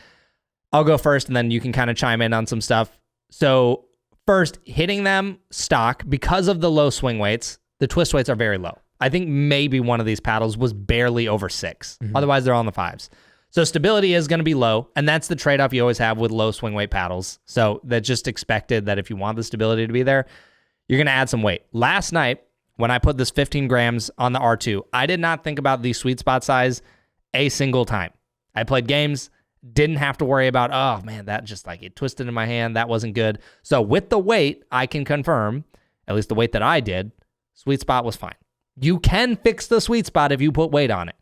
Speaker 1: I'll go first and then you can kind of chime in on some stuff. So first, hitting them stock, because of the low swing weights, the twist weights are very low. I think maybe one of these paddles was barely over 6. Otherwise, they're all in the 5s. So stability is going to be low, and that's the trade-off you always have with low swing weight paddles. So that's just expected that if you want the stability to be there, you're going to add some weight. Last night, when I put this 15 grams on the R2, I did not think about the sweet spot size a single time. I played games, didn't have to worry about, oh man, that just like it twisted in my hand. That wasn't good. So with the weight, I can confirm, at least the weight that I did, sweet spot was fine. You can fix the sweet spot if you put weight on it.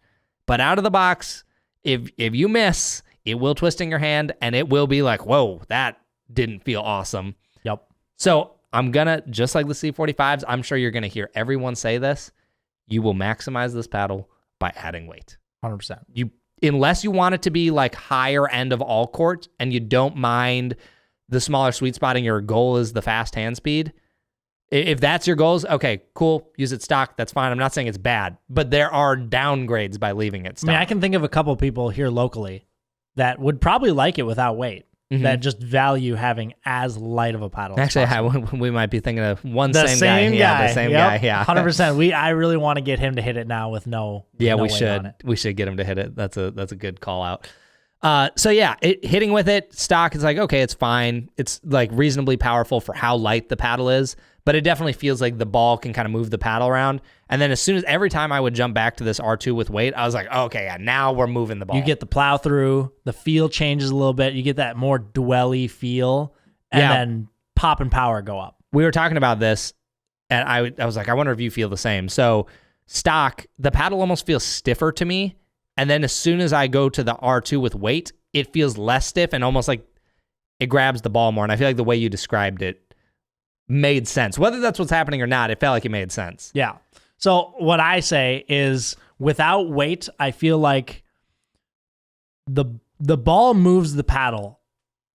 Speaker 1: But out of the box, if you miss, it will twist in your hand and it will be like, whoa, that didn't feel awesome.
Speaker 2: Yep.
Speaker 1: So I'm going to, just like the C45s, I'm sure you're going to hear everyone say this. You will maximize this paddle by adding weight.
Speaker 2: 100%.
Speaker 1: Unless you want it to be like higher end of all court and you don't mind the smaller sweet spot and your goal is the fast hand speed. If that's your goals, okay, cool. Use it stock. That's fine. I'm not saying it's bad, but there are downgrades by leaving it stock.
Speaker 2: I mean, I can think of a couple people here locally that would probably like it without weight, that just value having as light of a paddle.
Speaker 1: Actually, we might be thinking of
Speaker 2: the
Speaker 1: same
Speaker 2: guy.
Speaker 1: Yeah, the same guy. Yeah,
Speaker 2: 100%. I really want to get him to hit it now with no.
Speaker 1: Yeah,
Speaker 2: no
Speaker 1: we
Speaker 2: weight
Speaker 1: should.
Speaker 2: on it.
Speaker 1: We should get him to hit it. That's a good call out. So yeah, hitting with it stock is like, okay, it's fine. It's like reasonably powerful for how light the paddle is, but it definitely feels like the ball can kind of move the paddle around. And then every time I would jump back to this R2 with weight, I was like, oh, okay, yeah, now we're moving the ball.
Speaker 2: You get the plow through, the feel changes a little bit. You get that more dwelly feel, and then pop and power go up.
Speaker 1: We were talking about this, and I was like, I wonder if you feel the same. So stock, the paddle almost feels stiffer to me. And then as soon as I go to the R2 with weight, it feels less stiff and almost like it grabs the ball more. And I feel like the way you described it made sense. Whether that's what's happening or not, it felt like it made sense.
Speaker 2: Yeah. So what I say is without weight, I feel like the ball moves the paddle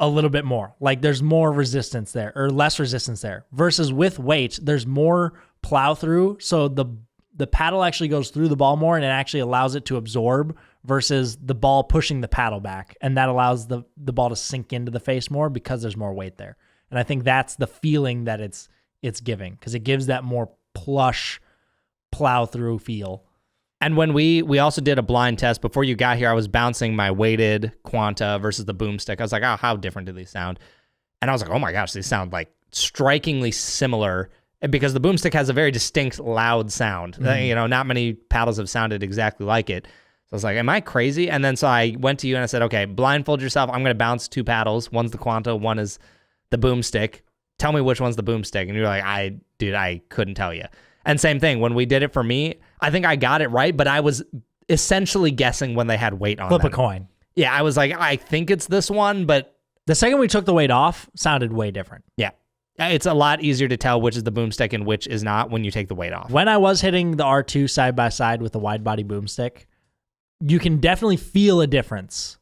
Speaker 2: a little bit more. Like there's more resistance there or less resistance there. Versus with weight, there's more plow through. So the paddle actually goes through the ball more and it actually allows it to absorb versus the ball pushing the paddle back. And that allows the ball to sink into the face more because there's more weight there. And I think that's the feeling that it's giving because it gives that more plush plow through feel.
Speaker 1: And when we also did a blind test before you got here, I was bouncing my weighted Quanta versus the boomstick. I was like, oh, how different do these sound? And I was like, oh my gosh, these sound like strikingly similar because the boomstick has a very distinct loud sound. Not many paddles have sounded exactly like it. So I was like, am I crazy? And then so I went to you and I said, okay, blindfold yourself. I'm going to bounce two paddles. One's the Quanta, one is the boomstick. Tell me which one's the boomstick. And you're like, I couldn't tell you. And same thing, when we did it for me, I think I got it right, but I was essentially guessing when they had weight on
Speaker 2: Flip
Speaker 1: them.
Speaker 2: a coin.
Speaker 1: Yeah, I was like, I think it's this one, but
Speaker 2: the second we took the weight off, sounded way different.
Speaker 1: Yeah. It's a lot easier to tell which is the boomstick and which is not when you take the weight off.
Speaker 2: When I was hitting the R2 side by side with the wide body boomstick, you can definitely feel a difference,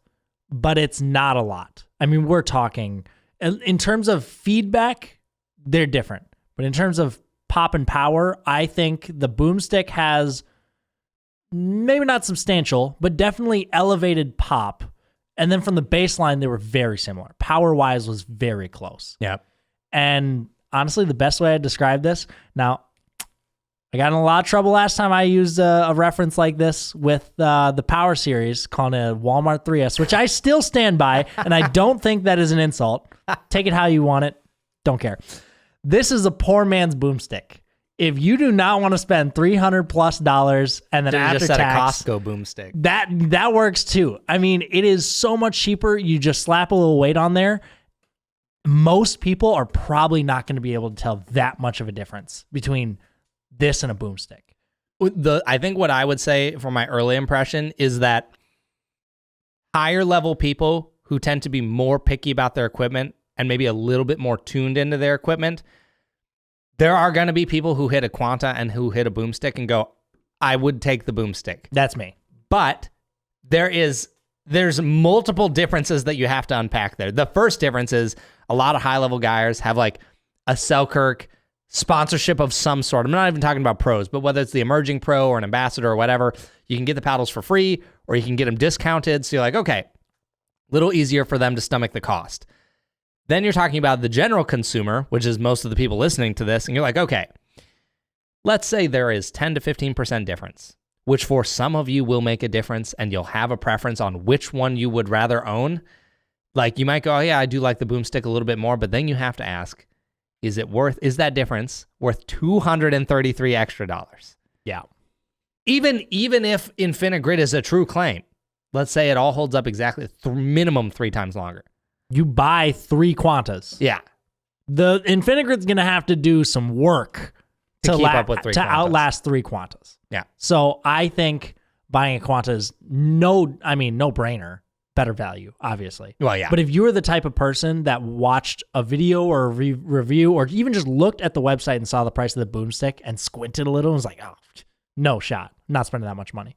Speaker 2: but it's not a lot. I mean, we're talking, in terms of feedback, they're different. But in terms of pop and power, I think the boomstick has maybe not substantial, but definitely elevated pop. And then from the baseline, they were very similar. Power-wise was very close.
Speaker 1: Yeah.
Speaker 2: And honestly, the best way I describe this, now, I got in a lot of trouble last time I used a reference like this with the Power Series, calling it a Walmart 3S, which I still stand by, and I don't think that is an insult. Take it how you want it. Don't care. This is a poor man's boomstick. If you do not want to spend $300+ and then after
Speaker 1: just said
Speaker 2: tax,
Speaker 1: a Costco boomstick.
Speaker 2: that works too. I mean, it is so much cheaper. You just slap a little weight on there. Most people are probably not going to be able to tell that much of a difference between this and a boomstick.
Speaker 1: I think what I would say from my early impression is that higher level people who tend to be more picky about their equipment and maybe a little bit more tuned into their equipment, there are going to be people who hit a Quanta and who hit a boomstick and go, I would take the boomstick.
Speaker 2: That's me.
Speaker 1: But there's multiple differences that you have to unpack there. The first difference is a lot of high-level guys have like a Selkirk sponsorship of some sort. I'm not even talking about pros, but whether it's the emerging pro or an ambassador or whatever, you can get the paddles for free or you can get them discounted. So you're like, okay, a little easier for them to stomach the cost. Then you're talking about the general consumer, which is most of the people listening to this, and you're like, okay, let's say there is 10 to 15% difference. which for some of you will make a difference, and you'll have a preference on which one you would rather own. Like you might go, oh yeah, I do like the boomstick a little bit more, but then you have to ask, is that difference worth $233 extra?
Speaker 2: Yeah.
Speaker 1: Even if Infinite Grid is a true claim, let's say it all holds up exactly minimum 3 times longer.
Speaker 2: You buy 3 Quantas.
Speaker 1: Yeah.
Speaker 2: The Infinite Grid's going to have to do some work
Speaker 1: to keep up with 3
Speaker 2: to
Speaker 1: Quantas.
Speaker 2: outlast 3 Quantas.
Speaker 1: Yeah.
Speaker 2: So I think buying a Quanta is no-brainer. Better value, obviously.
Speaker 1: Well, yeah.
Speaker 2: But if you were the type of person that watched a video or a review or even just looked at the website and saw the price of the boomstick and squinted a little and was like, oh, no shot. I'm not spending that much money.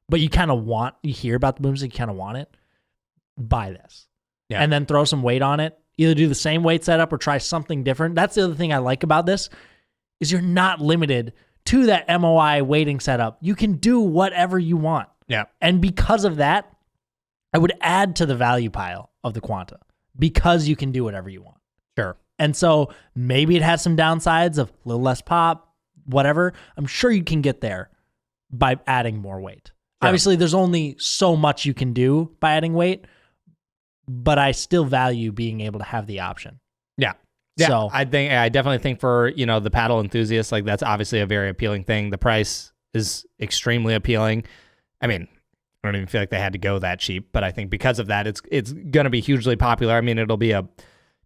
Speaker 2: But you hear about the boomstick, you kind of want it, buy this.
Speaker 1: Yeah.
Speaker 2: And then throw some weight on it. Either do the same weight setup or try something different. That's the other thing I like about this is you're not limited to that MOI weighting setup. You can do whatever you want.
Speaker 1: Yeah.
Speaker 2: And because of that, I would add to the value pile of the Quanta because you can do whatever you want.
Speaker 1: Sure.
Speaker 2: And so maybe it has some downsides of a little less pop, whatever. I'm sure you can get there by adding more weight. Sure. Obviously, there's only so much you can do by adding weight, but I still value being able to have the option.
Speaker 1: Yeah. Yeah.
Speaker 2: So
Speaker 1: I definitely think for, the paddle enthusiasts, like that's obviously a very appealing thing. The price is extremely appealing. I mean, I don't even feel like they had to go that cheap, but I think because of that, it's going to be hugely popular. I mean, it'll be a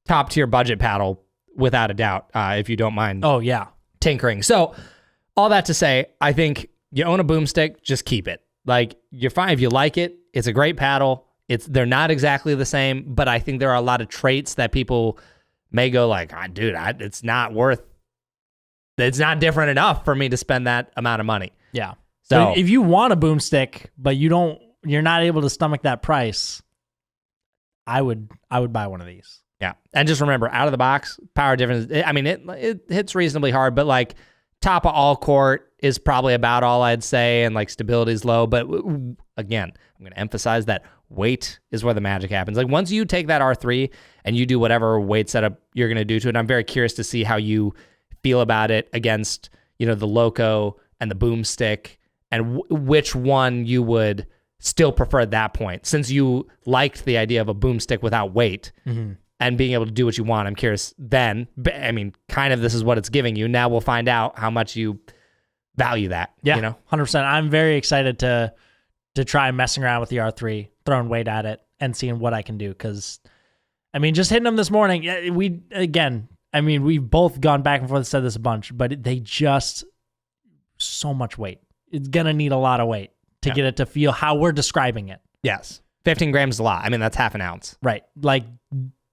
Speaker 1: top tier budget paddle without a doubt, if you don't mind.
Speaker 2: Oh yeah,
Speaker 1: tinkering. So all that to say, I think you own a boomstick, just keep it. Like you're fine if you like it. It's a great paddle. They're not exactly the same, but I think there are a lot of traits that people may go like, it's not different enough for me to spend that amount of money.
Speaker 2: Yeah.
Speaker 1: So
Speaker 2: if you want a boomstick, but you're not able to stomach that price, I would buy one of these.
Speaker 1: Yeah. And just remember, out of the box, power difference, it hits reasonably hard, but like top of all court is probably about all I'd say, and like stability is low. But again, I'm going to emphasize that weight is where the magic happens. Like once you take that R3 and you do whatever weight setup you're going to do to it, I'm very curious to see how you feel about it against, the Loco and the boomstick, and which one you would still prefer at that point. Since you liked the idea of a boomstick without weight and being able to do what you want, I'm curious then. I mean, kind of this is what it's giving you. Now we'll find out how much you value that.
Speaker 2: Yeah, 100%. I'm very excited to try messing around with the R3, throwing weight at it, and seeing what I can do. Because, just hitting them this morning, we've both gone back and forth and said this a bunch, but they just so much weight. It's going to need a lot of weight to get it to feel how we're describing it.
Speaker 1: Yes. 15 grams is a lot. That's half an ounce.
Speaker 2: Right. Like,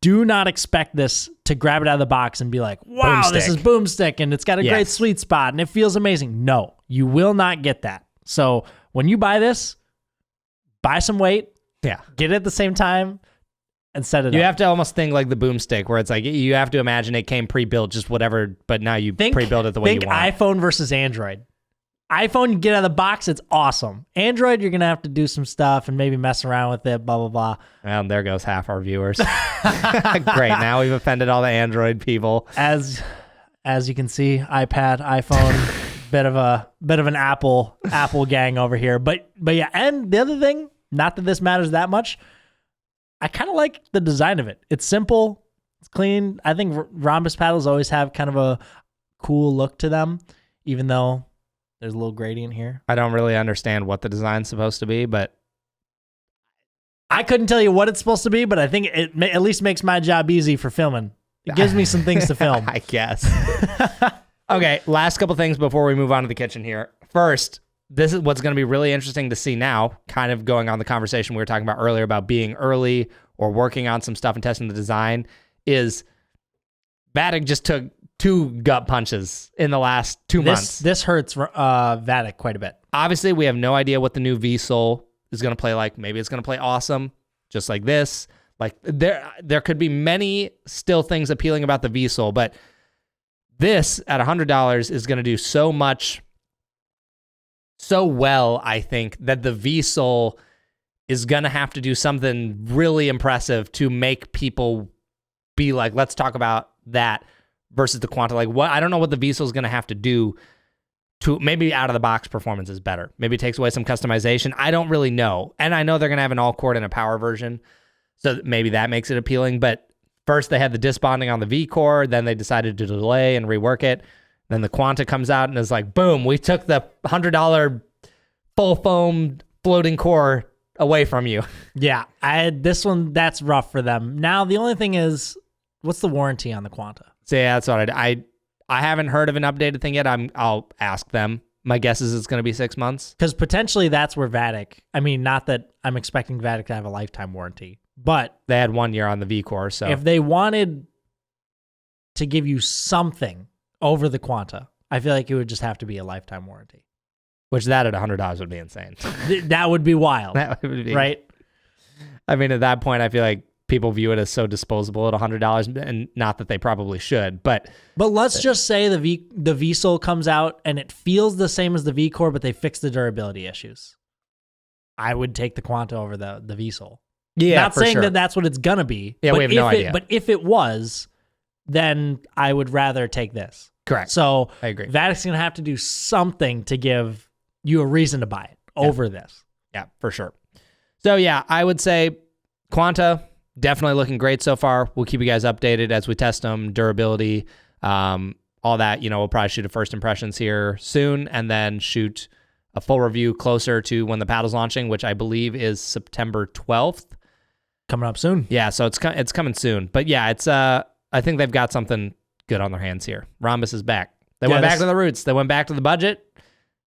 Speaker 2: do not expect this to grab it out of the box and be like, wow,
Speaker 1: boomstick.
Speaker 2: This is boomstick and it's got a great sweet spot and it feels amazing. No, you will not get that. So when you buy this, buy some weight.
Speaker 1: Yeah.
Speaker 2: Get it at the same time and set it up.
Speaker 1: You have to almost think like the boomstick, where it's like you have to imagine it came pre-built, just whatever, but now you pre-built it the way you want.
Speaker 2: Think iPhone versus Android. iPhone, you get out of the box, it's awesome. Android, you're going to have to do some stuff and maybe mess around with it, blah, blah, blah.
Speaker 1: Well, there goes half our viewers. Great. Now we've offended all the Android people.
Speaker 2: As you can see, iPad, iPhone, bit of an Apple gang over here. But yeah, and the other thing, not that this matters that much, I kind of like the design of it. It's simple, it's clean. I think Ronbus paddles always have kind of a cool look to them, even though there's a little gradient here.
Speaker 1: I don't really understand what the design's supposed to be, but
Speaker 2: I couldn't tell you what it's supposed to be, but I think it at least makes my job easy for filming. It gives me some things to film.
Speaker 1: I guess. Okay, last couple things before we move on to the kitchen here. First, this is what's going to be really interesting to see now, kind of going on the conversation we were talking about earlier about being early or working on some stuff and testing the design, is Vatic just took 2 gut punches in the last 2 months.
Speaker 2: This hurts Vatic quite a bit.
Speaker 1: Obviously, we have no idea what the new V-Sole is going to play like. Maybe it's going to play awesome, just like this. Like there could be many still things appealing about the V-Sole, but this at $100 is going to do so much, so well, I think, that the V-Sole is going to have to do something really impressive to make people be like, let's talk about that versus the Quanta. Like, what? I don't know what the V-Sole is going to have to do to maybe out of the box performance is better. Maybe it takes away some customization. I don't really know. And I know they're going to have an all cord and a power version. So maybe that makes it appealing. But first they had the disc bonding on the V core. Then they decided to delay and rework it. Then the Quanta comes out and is like, boom, we took the $100 full foam floating core away from you.
Speaker 2: Yeah. This one, that's rough for them. Now, the only thing is, what's the warranty on the Quanta?
Speaker 1: So yeah, that's what I haven't heard of an updated thing yet. I'll ask them. My guess is it's going to be 6 months.
Speaker 2: Because potentially that's where Vatic, I mean, not that I'm expecting Vatic to have a lifetime warranty, but
Speaker 1: they had 1 year on the V core. So
Speaker 2: if they wanted to give you something over the Quanta, I feel like it would just have to be a lifetime warranty.
Speaker 1: Which that at $100 would be insane.
Speaker 2: That would be wild.
Speaker 1: That would be,
Speaker 2: right?
Speaker 1: I mean, at that point, I feel like people view it as so disposable at $100, and not that they probably should, but
Speaker 2: let's just say the V-Sol comes out and it feels the same as the V-Core, but they fix the durability issues. I would take the Quanta over the V-Sol.
Speaker 1: Yeah,
Speaker 2: not saying that that's what it's gonna be.
Speaker 1: Yeah, we have no idea.
Speaker 2: But if it was, then I would rather take this.
Speaker 1: Correct.
Speaker 2: So
Speaker 1: I agree.
Speaker 2: Vatic's gonna have to do something to give you a reason to buy it over this.
Speaker 1: Yeah, for sure. So yeah, I would say Quanta, definitely looking great so far. We'll keep you guys updated as we test them, durability, all that. We'll probably shoot a first impressions here soon and then shoot a full review closer to when the paddle's launching, which I believe is September 12th.
Speaker 2: Coming up soon.
Speaker 1: Yeah, so it's coming soon. But yeah, it's I think they've got something good on their hands here. Ronbus is back. They went back to the roots. They went back to the budget.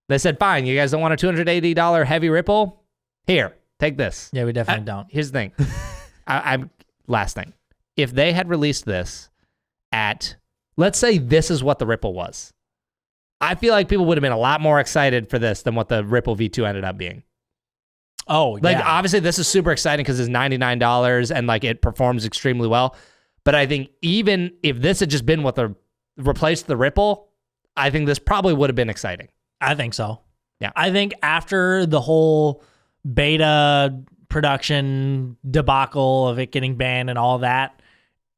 Speaker 1: They said, fine, you guys don't want a $280 heavy ripple? Here, take this.
Speaker 2: Yeah, we definitely don't.
Speaker 1: Here's the thing. Last thing. If they had released this at, let's say this is what the Ripple was, I feel like people would have been a lot more excited for this than what the Ripple V2 ended up being.
Speaker 2: Oh, yeah.
Speaker 1: Obviously, this is super exciting because it's $99 and it performs extremely well. But I think even if this had just been replaced the Ripple, I think this probably would have been exciting.
Speaker 2: I think so.
Speaker 1: Yeah.
Speaker 2: I think after the whole beta production debacle of it getting banned and all that,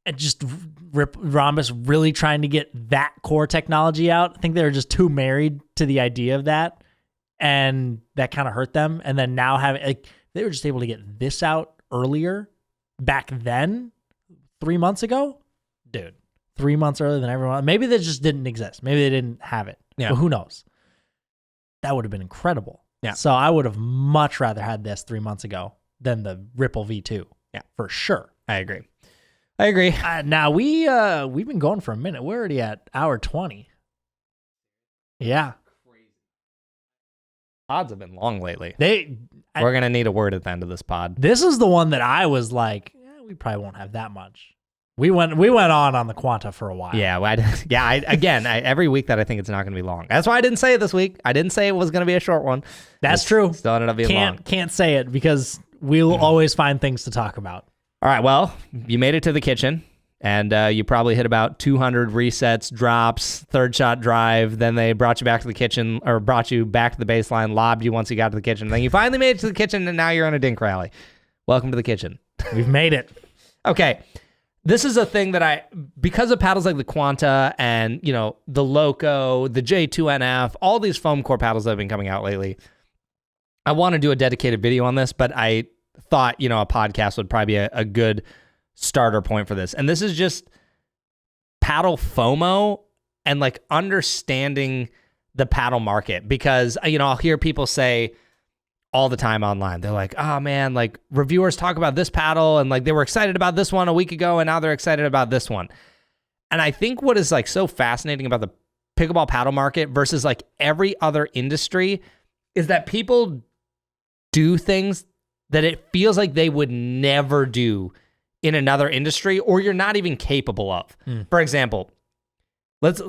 Speaker 2: it just Ronbus really trying to get that core technology out. I think they were just too married to the idea of that, and that kind of hurt them. And then now they were just able to get this out earlier back then, 3 months ago. Dude, 3 months earlier than everyone. Maybe they just didn't exist. Maybe they didn't have it.
Speaker 1: Yeah.
Speaker 2: But who knows? That would have been incredible.
Speaker 1: Yeah.
Speaker 2: So I would have much rather had this 3 months ago than the Ripple V2.
Speaker 1: Yeah,
Speaker 2: for sure.
Speaker 1: I agree.
Speaker 2: Now we've been going for a minute. We're already at hour 20. Yeah.
Speaker 1: Pods have been long lately.
Speaker 2: We're
Speaker 1: going to need a word at the end of this pod.
Speaker 2: This is the one that I was like, we probably won't have that much. We went on the Quanta for a while.
Speaker 1: Yeah, every week that I think it's not going to be long. That's why I didn't say it this week. I didn't say it was going to be a short one.
Speaker 2: That's true.
Speaker 1: Still ended up being long.
Speaker 2: Can't say it because we'll always find things to talk about.
Speaker 1: All right, well, you made it to the kitchen, and you probably hit about 200 resets, drops, third shot drive. Then they brought you back to the kitchen, or brought you back to the baseline, lobbed you once you got to the kitchen. Then you finally made it to the kitchen, and now you're on a dink rally. Welcome to the kitchen.
Speaker 2: We've made it.
Speaker 1: Okay. This is a thing that because of paddles like the Quanta and, the Loco, the J2NF, all these foam core paddles that have been coming out lately, I want to do a dedicated video on this, but I thought, a podcast would probably be a good starter point for this. And this is just paddle FOMO and understanding the paddle market, because, I'll hear people say all the time online, they're like, oh man, reviewers talk about this paddle and they were excited about this one a week ago and now they're excited about this one. And I think what is so fascinating about the pickleball paddle market versus every other industry is that people do things that it feels like they would never do in another industry, or you're not even capable of. For example, let's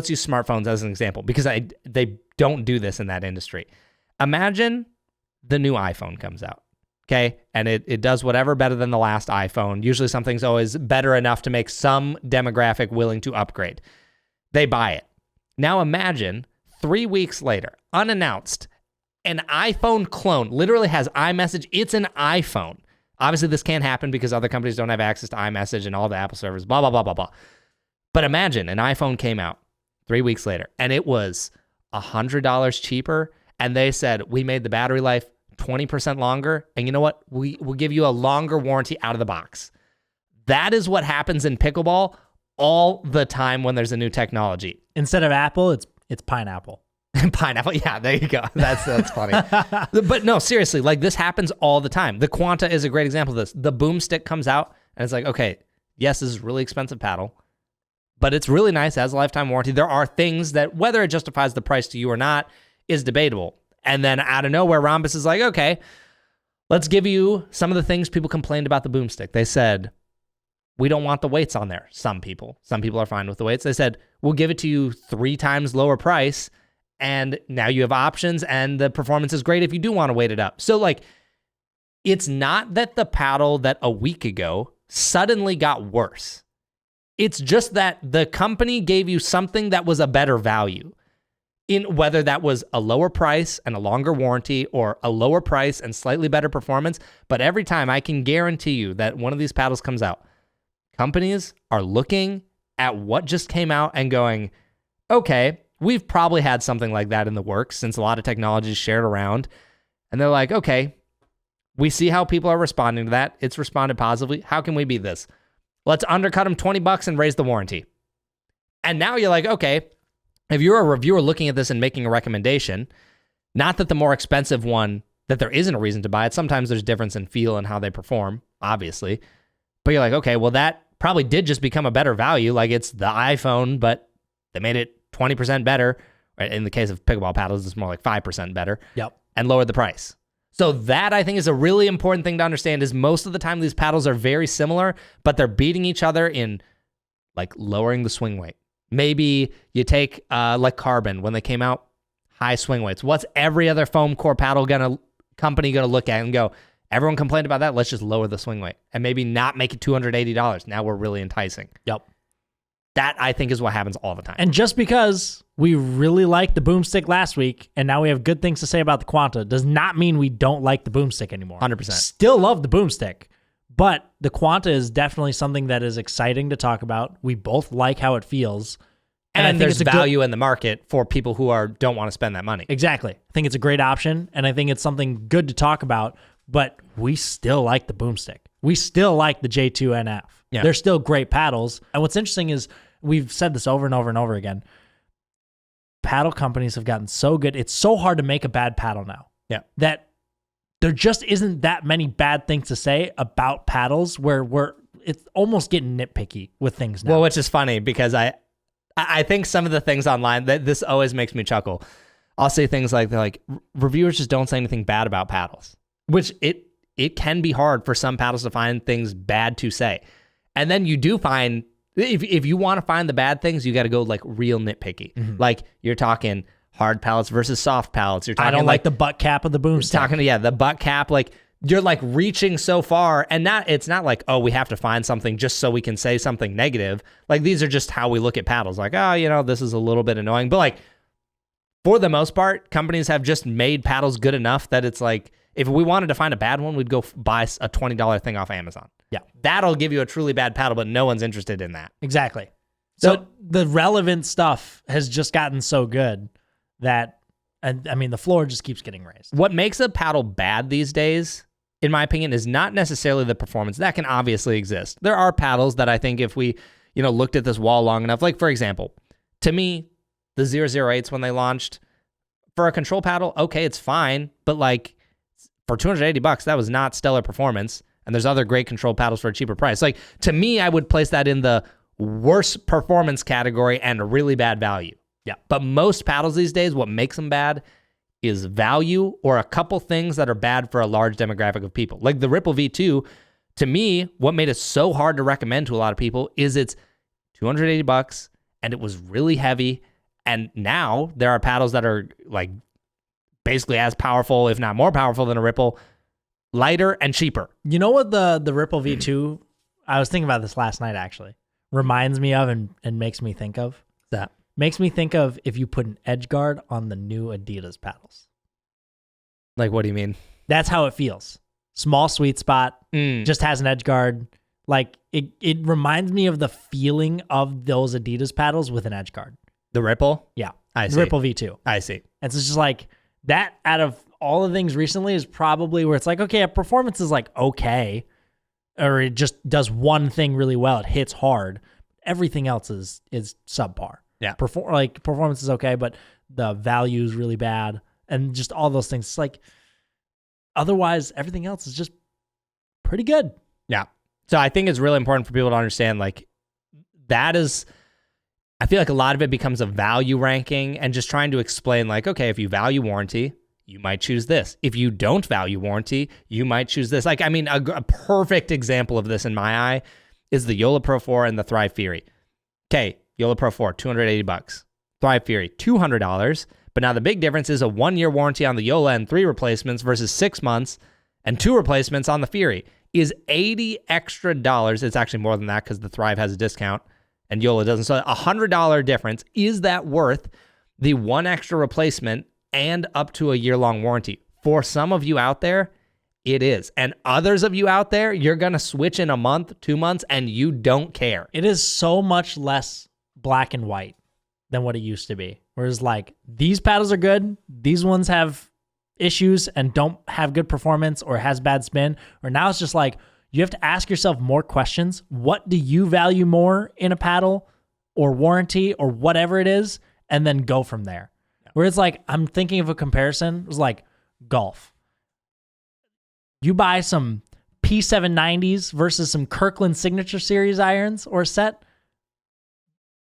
Speaker 1: use smartphones as an example, because they don't do this in that industry. Imagine the new iPhone comes out, okay? And it does whatever better than the last iPhone. Usually something's always better enough to make some demographic willing to upgrade. They buy it. Now imagine 3 weeks later, unannounced, an iPhone clone literally has iMessage. It's an iPhone. Obviously, this can't happen because other companies don't have access to iMessage and all the Apple servers, blah, blah, blah, blah, blah. But imagine an iPhone came out 3 weeks later, and it was $100 cheaper, and they said, we made the battery life 20% longer, and you know what? We'll give you a longer warranty out of the box. That is what happens in pickleball all the time when there's a new technology.
Speaker 2: Instead of apple, it's pineapple.
Speaker 1: Pineapple, yeah, there you go. That's funny. But no, seriously, like this happens all the time. The Quanta is a great example of this. The boomstick comes out, and it's like, okay, yes, this is a really expensive paddle, but it's really nice, it has a lifetime warranty. There are things that, whether it justifies the price to you or not, is debatable. And then out of nowhere, Ronbus is like, okay, let's give you some of the things people complained about the boomstick. They said, we don't want the weights on there. Some people are fine with the weights. They said, we'll give it to you 3 times lower price, and now you have options, and the performance is great if you do want to weight it up. So like, it's not that the paddle that a week ago suddenly got worse. It's just that the company gave you something that was a better value, in whether that was a lower price and a longer warranty or a lower price and slightly better performance. But every time, I can guarantee you that one of these paddles comes out, companies are looking at what just came out and going, okay, we've probably had something like that in the works since a lot of technology is shared around. And they're like, okay, we see how people are responding to that. It's responded positively. How can we beat this? Let's undercut them $20 and raise the warranty. And now you're like, okay, if you're a reviewer looking at this and making a recommendation, not that the more expensive one, that there isn't a reason to buy it. Sometimes there's difference in feel and how they perform, obviously. But you're like, okay, well, that probably did just become a better value. Like it's the iPhone, but they made it 20% better. Right? In the case of pickleball paddles, it's more like 5% better.
Speaker 2: Yep.
Speaker 1: And lowered the price. So that, I think, is a really important thing to understand, is most of the time these paddles are very similar, but they're beating each other in like lowering the swing weight. Maybe you take like Carbon, when they came out, high swing weights. What's every other foam core paddle company gonna look at and go, everyone complained about that, let's just lower the swing weight and maybe not make it $280. Now we're really enticing.
Speaker 2: Yep.
Speaker 1: That, I think, is what happens all the time.
Speaker 2: And just because we really liked the boomstick last week and now we have good things to say about the Quanta does not mean we don't like the boomstick anymore.
Speaker 1: 100%.
Speaker 2: Still love the boomstick, but the Quanta is definitely something that is exciting to talk about. We both like how it feels.
Speaker 1: And I think there's value in the market for people who don't want to spend that money.
Speaker 2: Exactly. I think it's a great option, and I think it's something good to talk about, but we still like the boomstick. We still like the J2NF. Yeah. They're still great paddles. And what's interesting is, we've said this over and over and over again, paddle companies have gotten so good. It's so hard to make a bad paddle now.
Speaker 1: Yeah. That
Speaker 2: there just isn't that many bad things to say about paddles where it's almost getting nitpicky with things now.
Speaker 1: Well, which is funny because I think some of the things online, this always makes me chuckle. I'll say things like, reviewers just don't say anything bad about paddles, which it can be hard for some paddles to find things bad to say. And then you do find, if you want to find the bad things, you got to go like real nitpicky. Mm-hmm. Like you're talking hard pallets versus soft pallets. You're talking,
Speaker 2: I don't like the butt cap of the boomstick.
Speaker 1: The butt cap, like you're like reaching so far, and it's not like, oh, we have to find something just so we can say something negative. Like these are just how we look at paddles. Like, oh, this is a little bit annoying. But like for the most part, companies have just made paddles good enough that it's like, if we wanted to find a bad one, we'd go buy a $20 thing off Amazon.
Speaker 2: Yeah.
Speaker 1: That'll give you a truly bad paddle, but no one's interested in that.
Speaker 2: Exactly. So the relevant stuff has just gotten so good that, and I mean, the floor just keeps getting raised.
Speaker 1: What makes a paddle bad these days, in my opinion, is not necessarily the performance. That can obviously exist. There are paddles that I think if we, looked at this wall long enough, like for example, to me, the 008s when they launched, for a control paddle, okay, it's fine, but like for $280, that was not stellar performance. And there's other great control paddles for a cheaper price. Like to me, I would place that in the worst performance category and a really bad value. Yeah. But most paddles these days, what makes them bad is value or a couple things that are bad for a large demographic of people. Like the Ripple V2, to me, what made it so hard to recommend to a lot of people is it's $280 and it was really heavy. And now there are paddles that are like basically as powerful, if not more powerful than a Ripple, lighter and cheaper.
Speaker 2: You know what the Ripple V2, I was thinking about this last night actually, reminds me of and makes me think of?
Speaker 1: That
Speaker 2: makes me think of if you put an edge guard on the new Adidas paddles.
Speaker 1: Like, what do you mean?
Speaker 2: That's how it feels. Small sweet spot, just has an edge guard. Like it reminds me of the feeling of those Adidas paddles with an edge guard.
Speaker 1: The Ripple?
Speaker 2: Yeah.
Speaker 1: I
Speaker 2: The
Speaker 1: see.
Speaker 2: Ripple V2.
Speaker 1: I see.
Speaker 2: And so it's just like that out of all the things recently is probably where it's like, okay, a performance is like okay, or it just does one thing really well. It hits hard. Everything else is subpar.
Speaker 1: Yeah.
Speaker 2: Performance is okay, but the value is really bad. And just all those things. It's like, otherwise, everything else is just pretty good.
Speaker 1: Yeah. So I think it's really important for people to understand, like, that is, I feel like a lot of it becomes a value ranking and just trying to explain, like, okay, if you value warranty, you might choose this. If you don't value warranty, you might choose this. Like, I mean, a perfect example of this in my eye is the Yola Pro 4 and the Thrive Fury. Okay, Yola Pro 4, $280. Thrive Fury, $200. But now the big difference is a 1-year warranty on the Yola and 3 replacements versus 6 months and 2 replacements on the Fury is $80 extra. It's actually more than that because the Thrive has a discount and Yola doesn't. So $100 difference. Is that worth the 1 extra replacement and up to a year-long warranty? For some of you out there, it is. And others of you out there, you're going to switch in a month, 2 months, and you don't care.
Speaker 2: It is so much less black and white than what it used to be. Whereas like these paddles are good, these ones have issues and don't have good performance or has bad spin, or now it's just like you have to ask yourself more questions. What do you value more in a paddle or warranty or whatever it is, and then go from there. Yeah. Where it's like, I'm thinking of a comparison. It was like golf. You buy some P790s versus some Kirkland Signature Series irons or a set.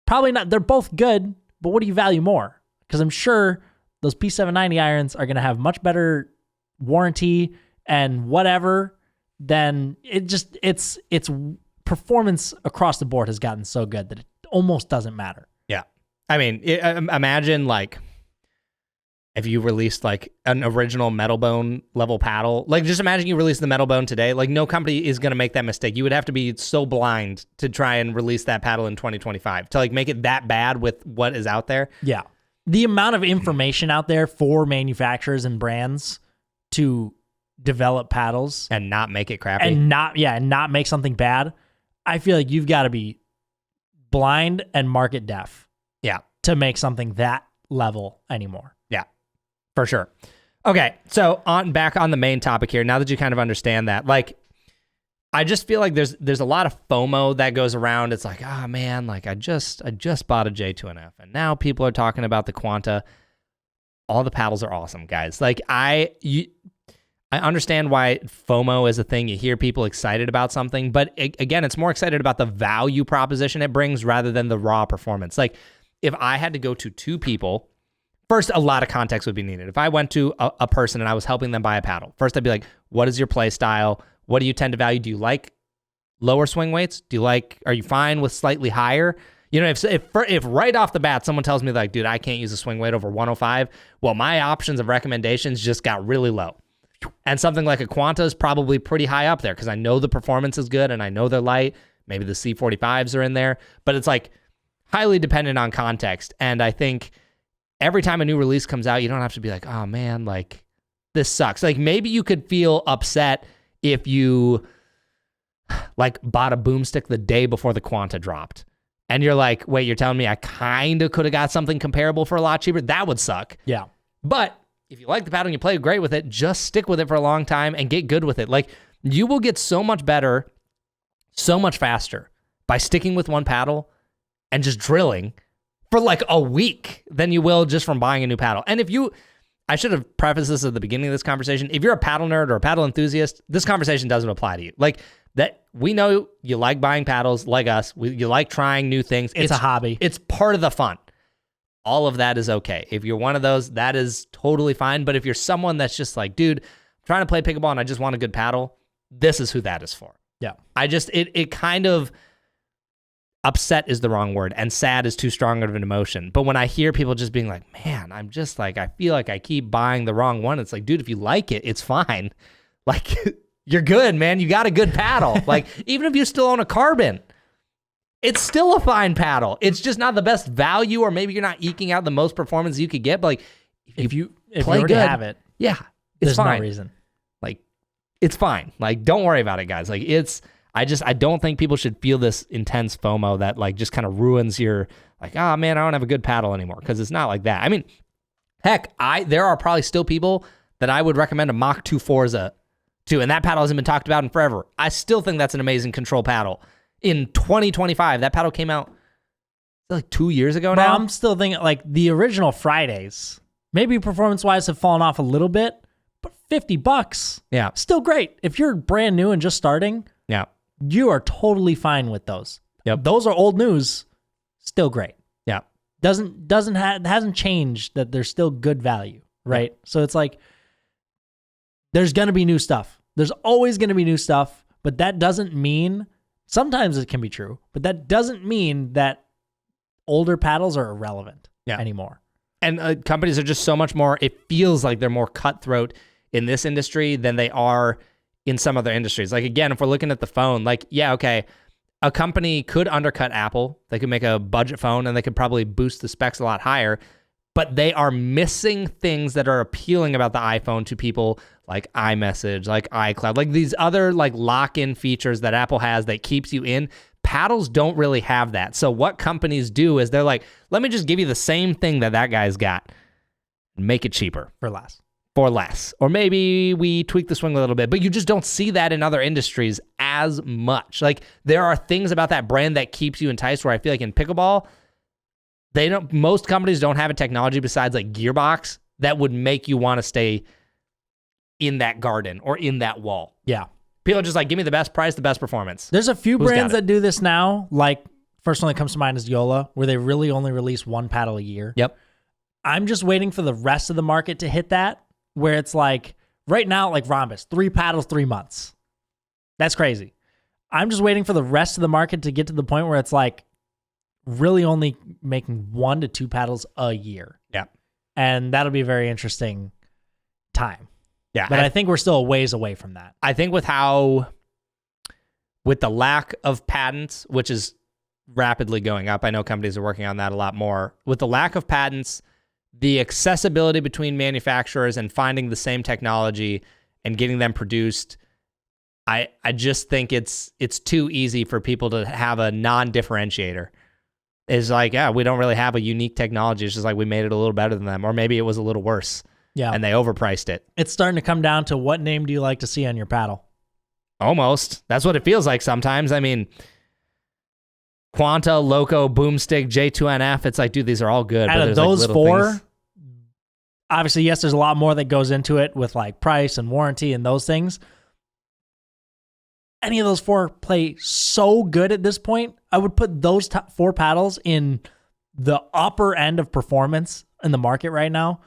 Speaker 2: Probably not. They're both good, but what do you value more? Because I'm sure those P790 irons are going to have much better warranty and whatever than it's performance across the board has gotten so good that it almost doesn't matter.
Speaker 1: Yeah. I mean, imagine like if you released like an original metal bone level paddle, like just imagine you release the metal bone today. Like no company is going to make that mistake. You would have to be so blind to try and release that paddle in 2025 to like make it that bad with what is out there.
Speaker 2: Yeah. The amount of information out there for manufacturers and brands to develop paddles
Speaker 1: and not make it crappy
Speaker 2: and not make something bad. I feel like you've got to be blind and market deaf.
Speaker 1: Yeah.
Speaker 2: To make something that level anymore.
Speaker 1: Yeah. For sure. Okay, so back on the main topic here. Now that you kind of understand that, like, I just feel like there's a lot of FOMO that goes around. It's like, oh man, like I just bought a J2NF, and now people are talking about the Quanta. All the paddles are awesome, guys. Like I understand why FOMO is a thing. You hear people excited about something, but again, it's more excited about the value proposition it brings rather than the raw performance. Like if I had to go to 2 people. First, a lot of context would be needed. If I went to a person and I was helping them buy a paddle, first I'd be like, what is your play style? What do you tend to value? Do you like lower swing weights? Are you fine with slightly higher? You know, if right off the bat, someone tells me like, dude, I can't use a swing weight over 105. Well, my options of recommendations just got really low. And something like a Quanta is probably pretty high up there because I know the performance is good and I know they're light. Maybe the C45s are in there, but it's like highly dependent on context. And I think every time a new release comes out, you don't have to be like, oh man, like this sucks. Like maybe you could feel upset if you like bought a boomstick the day before the Quanta dropped. And you're like, wait, you're telling me I kind of could have got something comparable for a lot cheaper? That would suck.
Speaker 2: Yeah.
Speaker 1: But if you like the paddle and you play great with it, just stick with it for a long time and get good with it. Like you will get so much better, so much faster by sticking with one paddle and just drilling for like a week than you will just from buying a new paddle. And I should have prefaced this at the beginning of this conversation. If you're a paddle nerd or a paddle enthusiast, this conversation doesn't apply to you. Like that, we know you like buying paddles like us. You like trying new things.
Speaker 2: It's a hobby.
Speaker 1: It's part of the fun. All of that is okay. If you're one of those, that is totally fine. But if you're someone that's just like, dude, I'm trying to play pickleball and I just want a good paddle, this is who that is for.
Speaker 2: Yeah.
Speaker 1: It kind of, upset is the wrong word, and sad is too strong of an emotion. But when I hear people just being like, man, I'm just like, I feel like I keep buying the wrong one. It's like, dude, if you like it, it's fine. Like, you're good, man. You got a good paddle. Like, even if you still own a Carbon, it's still a fine paddle. It's just not the best value, or maybe you're not eking out the most performance you could get. But like, if you
Speaker 2: already have it,
Speaker 1: yeah, it's
Speaker 2: there's
Speaker 1: fine.
Speaker 2: No reason.
Speaker 1: Like, it's fine. Like, don't worry about it, guys. Like, I don't think people should feel this intense FOMO that like just kind of ruins your like, oh man, I don't have a good paddle anymore, because it's not like that. I mean, heck, there are probably still people that I would recommend a Mach 2 Forza to, and that paddle hasn't been talked about in forever. I still think that's an amazing control paddle. In 2025, that paddle came out like 2 years ago now.
Speaker 2: I'm still thinking like the original Fridays, maybe performance-wise have fallen off a little bit, but $50,
Speaker 1: Yeah.
Speaker 2: still great. If you're brand new and just starting,
Speaker 1: Yeah.
Speaker 2: you are totally fine with those.
Speaker 1: Yep.
Speaker 2: Those are old news, still great.
Speaker 1: Yeah.
Speaker 2: Hasn't changed that there's still good value, right? So it's like there's going to be new stuff. There's always going to be new stuff, but that doesn't mean, sometimes it can be true, but that doesn't mean that older paddles are irrelevant anymore.
Speaker 1: And companies are just so much more, it feels like they're more cutthroat in this industry than they are in some other industries. Like, again, if we're looking at the phone, like, yeah, okay, a company could undercut Apple. They could make a budget phone and they could probably boost the specs a lot higher, but they are missing things that are appealing about the iPhone to people like iMessage, like iCloud, like these other like lock-in features that Apple has that keeps you in. Paddles don't really have that. So what companies do is they're like, let me just give you the same thing that guy's got, make it cheaper. For less. Or maybe we tweak the swing a little bit, but you just don't see that in other industries as much. Like, there are things about that brand that keeps you enticed, where I feel like in pickleball, most companies don't have a technology besides like Gearbox that would make you want to stay in that garden or in that wall.
Speaker 2: Yeah.
Speaker 1: People are just like, give me the best price, the best performance.
Speaker 2: There's a few brands that do this now. Like, first one that comes to mind is Yola, where they really only release one paddle a year.
Speaker 1: Yep.
Speaker 2: I'm just waiting for the rest of the market to hit that, where it's like, right now, like Ronbus, 3 paddles, 3 months. That's crazy. I'm just waiting for the rest of the market to get to the point where it's like really only making 1 to 2 paddles a year.
Speaker 1: Yeah.
Speaker 2: And that'll be a very interesting time.
Speaker 1: Yeah.
Speaker 2: But I think we're still a ways away from that.
Speaker 1: I think with the lack of patents, which is rapidly going up, I know companies are working on that a lot more. With the lack of patents, the accessibility between manufacturers and finding the same technology and getting them produced, I just think it's too easy for people to have a non-differentiator. It's like, yeah, we don't really have a unique technology. It's just like we made it a little better than them, or maybe it was a little worse.
Speaker 2: Yeah.
Speaker 1: And they overpriced it.
Speaker 2: It's starting to come down to what name do you like to see on your paddle?
Speaker 1: Almost. That's what it feels like sometimes. I mean, Quanta, Loco, Boomstick, J2NF, it's like, dude, these are all good.
Speaker 2: Out of those like 4, obviously, yes, there's a lot more that goes into it with like price and warranty and those things. Any of those 4 play so good at this point. I would put those 4 paddles in the upper end of performance in the market right now.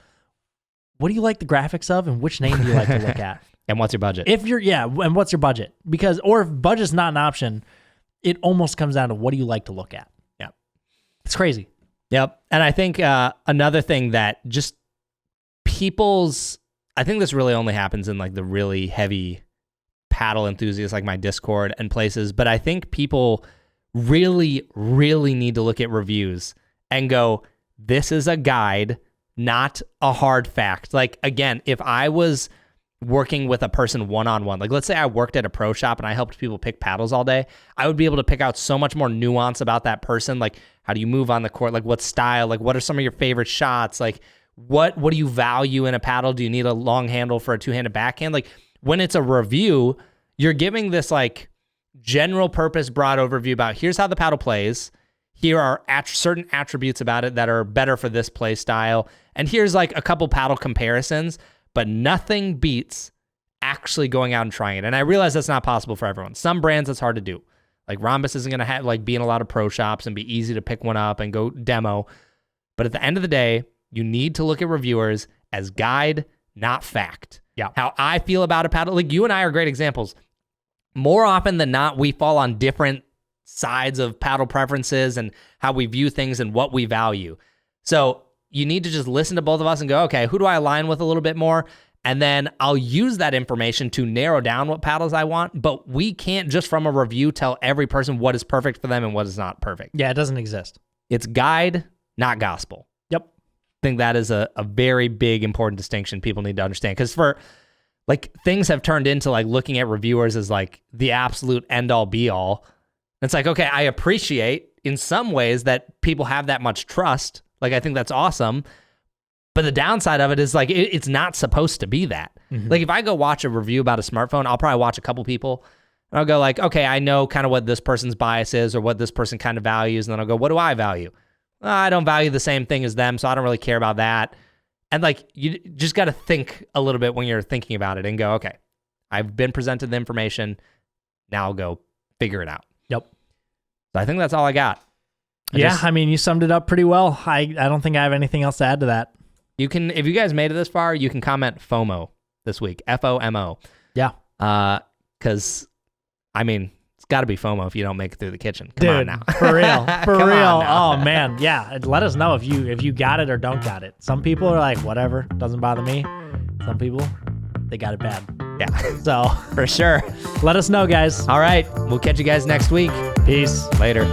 Speaker 2: What do you like the graphics of, and which name do you like to look at?
Speaker 1: And what's your budget?
Speaker 2: And what's your budget? Because, or if budget's not an option, it almost comes down to what do you like to look at?
Speaker 1: Yeah.
Speaker 2: It's crazy.
Speaker 1: Yep. And I think another thing that just I think this really only happens in like the really heavy paddle enthusiasts like my Discord and places, but I think people really, really need to look at reviews and go, this is a guide, not a hard fact. Like, again, if I was working with a person one-on-one, like let's say I worked at a pro shop and I helped people pick paddles all day, I would be able to pick out so much more nuance about that person. Like, how do you move on the court? Like, what style? Like, what are some of your favorite shots? Like, what do you value in a paddle? Do you need a long handle for a two-handed backhand? Like, when it's a review, you're giving this like general purpose, broad overview about here's how the paddle plays. Here are certain attributes about it that are better for this play style. And here's like a couple paddle comparisons, but nothing beats actually going out and trying it. And I realize that's not possible for everyone. Some brands, it's hard to do. Like Ronbus isn't going to be in a lot of pro shops and be easy to pick one up and go demo. But at the end of the day, you need to look at reviewers as guide, not fact.
Speaker 2: Yeah.
Speaker 1: How I feel about a paddle, like you and I are great examples. More often than not, we fall on different sides of paddle preferences and how we view things and what we value. So you need to just listen to both of us and go, okay, who do I align with a little bit more? And then I'll use that information to narrow down what paddles I want. But we can't just from a review tell every person what is perfect for them and what is not perfect.
Speaker 2: Yeah, it doesn't exist.
Speaker 1: It's guide, not gospel.
Speaker 2: Yep.
Speaker 1: I think that is a very big, important distinction people need to understand. Because for like things have turned into like looking at reviewers as like the absolute end all be all. It's like, okay, I appreciate in some ways that people have that much trust. Like, I think that's awesome. But the downside of it is like, it's not supposed to be that. Like, if I go watch a review about a smartphone, I'll probably watch a couple people and I'll go like, okay, I know kind of what this person's bias is or what this person kind of values. And then I'll go, what do I value? Well, I don't value the same thing as them, so I don't really care about that. And like, you just got to think a little bit when you're thinking about it and go, okay, I've been presented the information. Now I'll go figure it out.
Speaker 2: Yep.
Speaker 1: So I think that's all I got.
Speaker 2: I mean, you summed it up pretty well. I don't think I have anything else to add to that.
Speaker 1: You can, if you guys made it this far, you can comment FOMO this week. FOMO.
Speaker 2: Yeah.
Speaker 1: Because, I mean, it's got to be FOMO if you don't make it through the kitchen. Come on now.
Speaker 2: For real. For
Speaker 1: Come
Speaker 2: real.
Speaker 1: on now.
Speaker 2: Oh, man. Yeah. Let us know if you got it or don't got it. Some people are like, whatever. Doesn't bother me. Some people, they got it bad.
Speaker 1: Yeah.
Speaker 2: So,
Speaker 1: For sure.
Speaker 2: let us know, guys.
Speaker 1: All right. We'll catch you guys next week.
Speaker 2: Peace.
Speaker 1: Later.